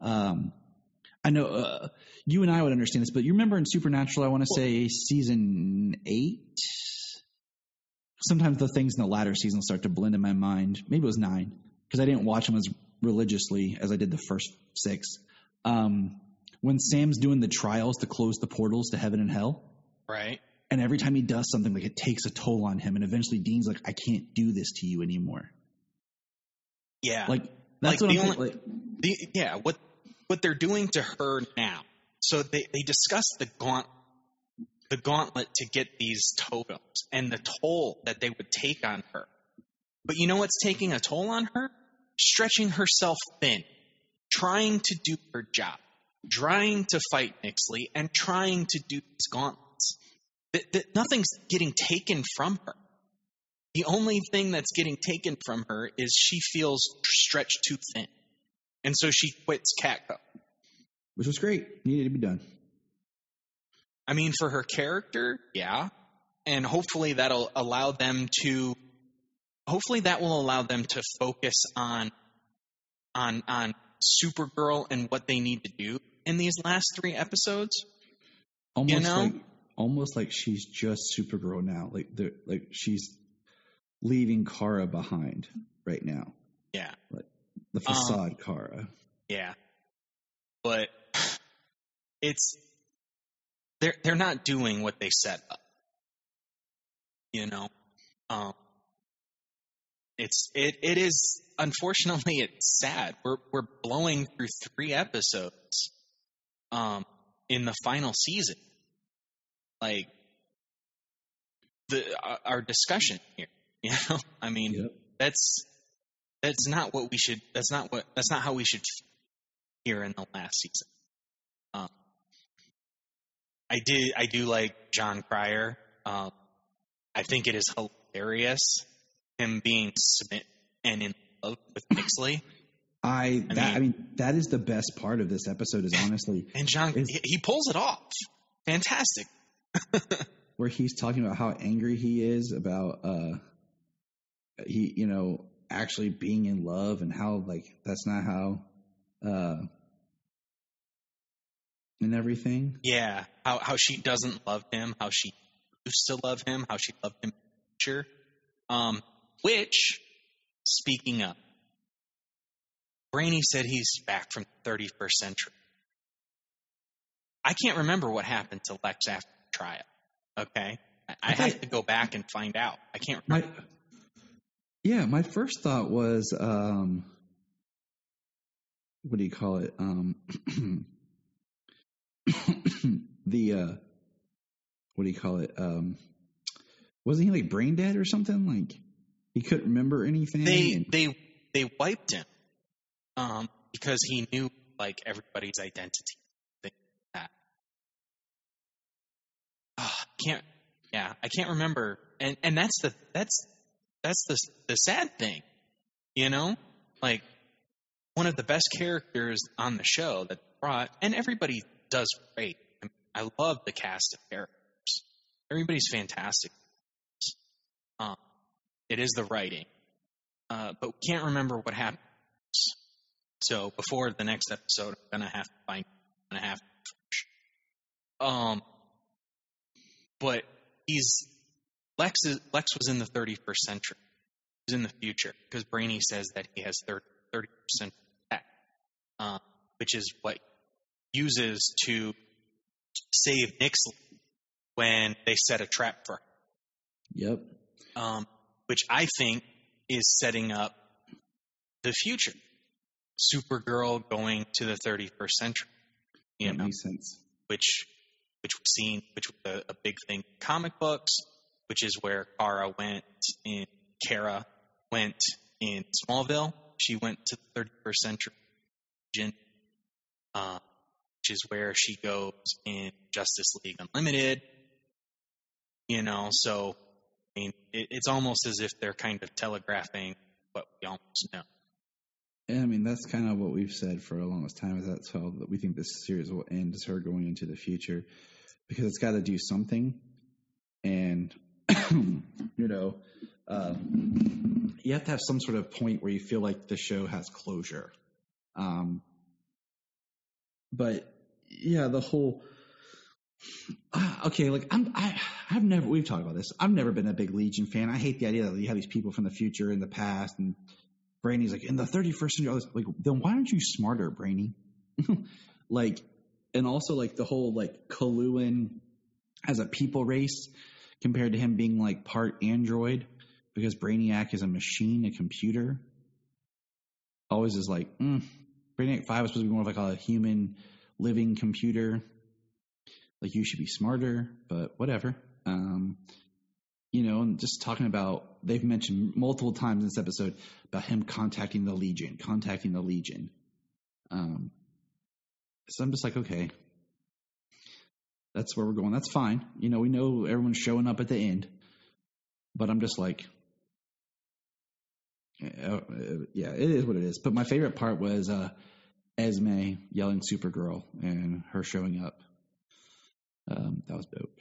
I know you and I would understand this, but you remember in Supernatural, I want to say season 8? Sometimes the things in the latter season start to blend in my mind. Maybe it was 9, because I didn't watch them as religiously as I did the first 6. When Sam's doing the trials to close the portals to heaven and hell. Right. And every time he does something, like, it takes a toll on him. And eventually Dean's like, I can't do this to you anymore. Yeah. Like, that's what I'm saying. Like, what they're doing to her now. So they discussed the gauntlet to get these totems and the toll that they would take on her. But you know what's taking a toll on her? Stretching herself thin, trying to do her job, trying to fight Nixley, and trying to do these gauntlets. Nothing's getting taken from her. The only thing that's getting taken from her is she feels stretched too thin. And so she quits Catco. Which was great. Needed to be done. I mean, for her character, yeah. And hopefully that will allow them to focus on Supergirl and what they need to do in these last 3 episodes. Almost like she's just Supergirl now. Like she's leaving Kara behind right now. Yeah. Like the facade Kara. Yeah. But they're not doing what they set up. It is, unfortunately, it's sad. We're blowing through 3 episodes in the final season. Like our discussion here, I mean, yep. That's not what we should. That's not how we should hear in the last season. I do like John Cryer. I think it is hilarious him being smitten and in love with Nixley. I mean that is the best part of this episode. Is honestly, and John he pulls it off. Fantastic. Where he's talking about how angry he is about he actually being in love, and how, like, that's not how and everything. Yeah, how she doesn't love him, how she used to love him, how she loved him in the future. Which, speaking of, Brainy said he's back from the 31st century. I can't remember what happened to Lex after the trial. Okay? I have to go back and find out. I can't remember. My first thought was, what do you call it? What do you call it? Wasn't he, like, brain dead or something? Like, he couldn't remember anything? They wiped him because he knew, like, everybody's identity. I can't remember, and that's the sad thing, like, one of the best characters on the show that brought, and everybody does great. I love the cast of characters. Everybody's fantastic. It is the writing, but we can't remember what happened. So before the next episode, I'm gonna have to find. But Lex was in the 31st century. He's in the future, because Brainy says that he has 30% back, which is what he uses to save Nixley when they set a trap for her. Yep. Which I think is setting up the future. Supergirl going to the 31st century. That makes sense. Which we've seen, which was a big thing in comic books, which is where Kara went in Smallville. She went to the 31st century region, which is where she goes in Justice League Unlimited. So, I mean, it's almost as if they're kind of telegraphing what we almost know. And I mean, that's kind of what we've said for a longest time, is that's how that we think this series will end, is her going into the future, because it's got to do something. And, you have to have some sort of point where you feel like the show has closure. But yeah, the whole okay, like I've never, we've talked about this. I've never been a big Legion fan. I hate the idea that you have these people from the future and the past, and Brainy's like in the 31st century. I was like, then why aren't you smarter, Brainy? Like, and also like the whole like Kaluan as a people race compared to him being like part android because Brainiac is a machine, a computer. Always is like, Brainiac 5 was supposed to be more of like a human living computer. Like, you should be smarter, but whatever. You know, and just talking about, they've mentioned multiple times in this episode about him contacting the Legion. So I'm just like, okay, that's where we're going. That's fine. You know, we know everyone's showing up at the end, but I'm just like, yeah, it is what it is. But my favorite part was Esme yelling Supergirl and her showing up. That was dope.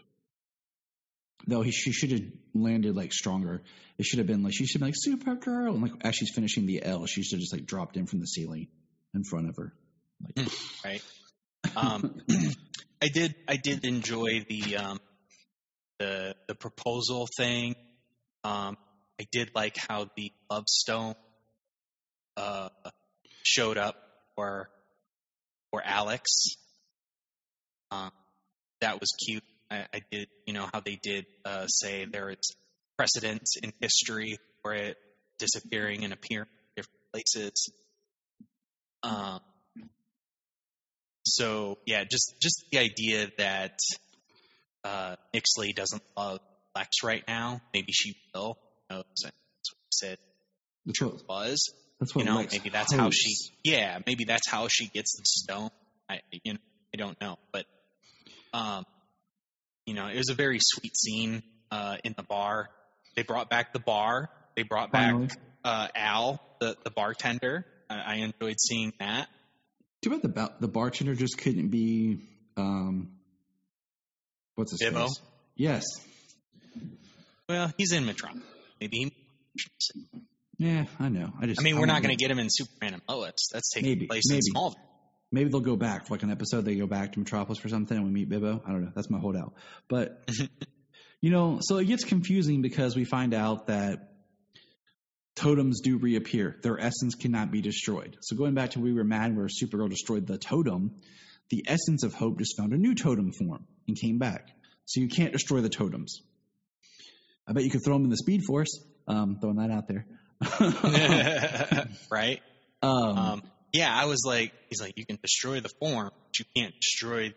Though she should have landed like stronger. It should have been like, she should be like Supergirl, and like as she's finishing the L, she should have just like dropped in from the ceiling in front of her. Like, right. I did enjoy the proposal thing. I did like how the Love Stone showed up for Alex. That was cute. I did, you know, how they did say there is precedence in history for it disappearing and appearing in different places. So yeah, just the idea that Nixley doesn't love Lex right now. Maybe she will. That's what he said. That's what, you know, Lex maybe that's hopes. how she. Yeah, maybe that's how she gets the stone. I don't know, but you know, it was a very sweet scene in the bar. They brought back the bar. They brought back Al, the bartender. I enjoyed seeing that. Too bad the bartender just couldn't be what's his Bibbo? face? Yes. Well, he's in Metropolis. Maybe. Yeah, I know. I mean, we're not going to get him in Superman and Lois. That's taking place in Smallville. Maybe they'll go back for like an episode. They go back to Metropolis for something and we meet Bibbo. I don't know. That's my holdout. But, you know, so it gets confusing because we find out that totems do reappear. Their essence cannot be destroyed. So going back to we were mad where Supergirl destroyed the totem, the essence of hope just found a new totem form and came back. So you can't destroy the totems. I bet you could throw them in the Speed Force. Throwing that out there. Right? Yeah, I was like, he's like, you can destroy the form, but you can't destroy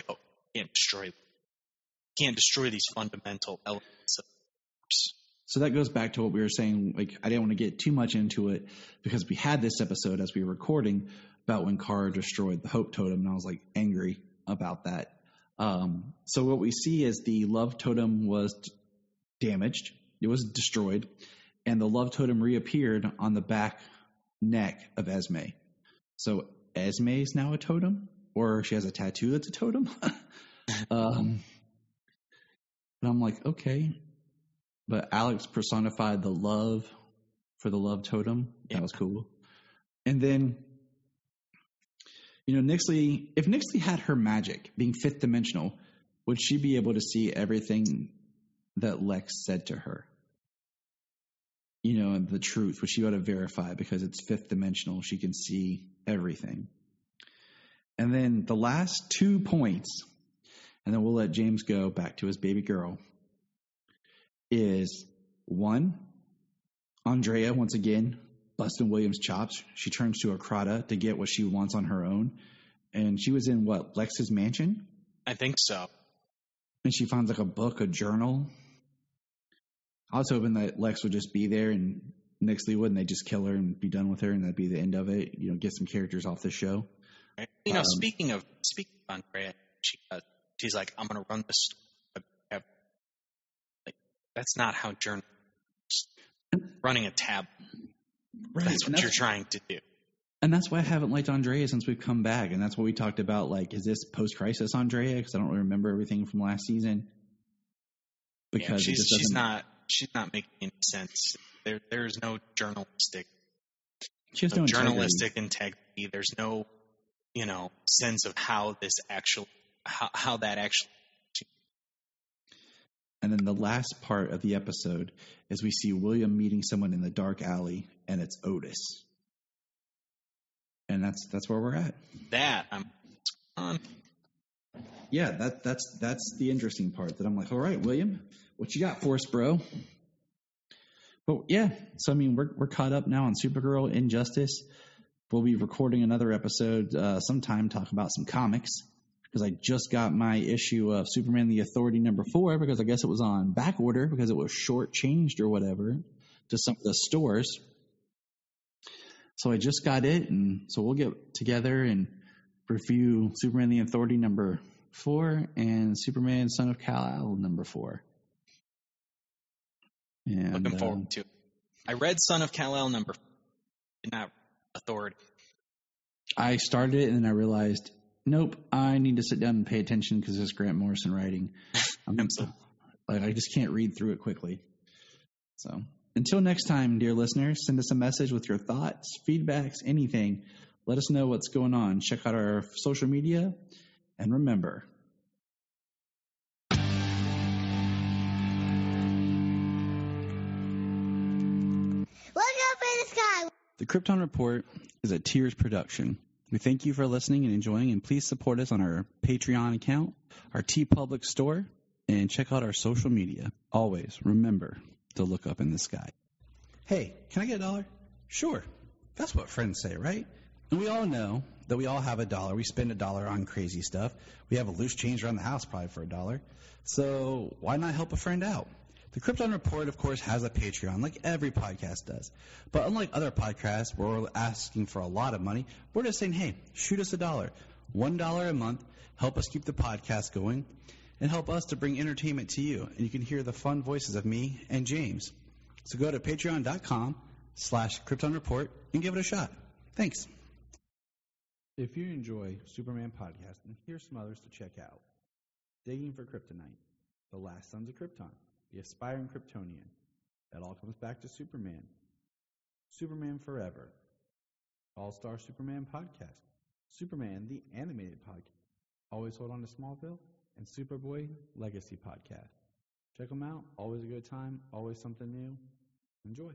hope. You can't destroy these fundamental elements of force. So that goes back to what we were saying. Like, I didn't want to get too much into it because we had this episode as we were recording about when Kara destroyed the Hope Totem, and I was like angry about that. So what we see is the Love Totem was damaged. It was destroyed, and the Love Totem reappeared on the back neck of Esme. So Esme is now a totem, or she has a tattoo that's a totem. And I'm like, okay. But Alex personified the love for the Love Totem. That was cool. And then, you know, Nixley, if Nixley had her magic being fifth dimensional, would she be able to see everything that Lex said to her? You know, the truth, which she ought to verify because it's fifth dimensional. She can see everything. And then the last 2 points, and then we'll let James go back to his baby girl, is one, Andrea, once again, busting Williams' chops. She turns to Akrata to get what she wants on her own. And she was in what, Lex's mansion? I think so. And she finds like a book, a journal. I was hoping that Lex would just be there and Nixley would, and they'd just kill her and be done with her, and that'd be the end of it. You know, get some characters off the show. Right. You know, speaking of Andrea, she's like, I'm going to run this. Like, that's not how journalists running a tab. Right. That's what you're trying to do. And that's why I haven't liked Andrea since we've come back. And that's what we talked about. Like, is this post-crisis Andrea? Because I don't really remember everything from last season. because it just she's doesn't. She's not making any sense. There's no journalistic. She has no integrity. Journalistic integrity. There's no, sense of how this actually, how that actually. And then the last part of the episode is we see William meeting someone in the dark alley, and it's Otis. And that's where we're at. What's going on? Yeah, that's the interesting part. That I'm like, all right, William, what you got for us, bro? But yeah, so I mean, we're caught up now on Supergirl, Injustice. We'll be recording another episode sometime, talk about some comics, because I just got my issue of Superman the Authority #4, because I guess it was on back order because it was shortchanged or whatever to some of the stores. So I just got it, and so we'll get together and review Superman the Authority #4 and Superman Son of Kal-El #4. And, looking forward to it. I read Son of Kal-El #4, did not Authority. I started it, and then I realized, nope, I need to sit down and pay attention because it's Grant Morrison writing. I just can't read through it quickly. So until next time, dear listeners, send us a message with your thoughts, feedbacks, anything. Let us know what's going on. Check out our social media, and remember, Look up in the sky. the Krypton Report is a Tears production. We thank you for listening and enjoying, and please support us on our Patreon account, our TeePublic store, and check out our social media. Always remember to look up in the sky. Hey, can I get $1? Sure. That's what friends say, right? And we all know that we all have $1. We spend $1 on crazy stuff. We have a loose change around the house probably for $1. So why not help a friend out? The Krypton Report, of course, has a Patreon, like every podcast does. But unlike other podcasts where we're asking for a lot of money, we're just saying, hey, shoot us $1. $1 a month, help us keep the podcast going, and help us to bring entertainment to you. And you can hear the fun voices of me and James. So go to patreon.com/Krypton Report and give it a shot. Thanks. If you enjoy Superman podcasting, here's some others to check out. Digging for Kryptonite, The Last Sons of Krypton, The Aspiring Kryptonian. That all comes back to Superman. Superman Forever. All-Star Superman Podcast. Superman, the Animated Podcast. Always Hold On to Smallville. And Superboy Legacy Podcast. Check them out. Always a good time. Always something new. Enjoy.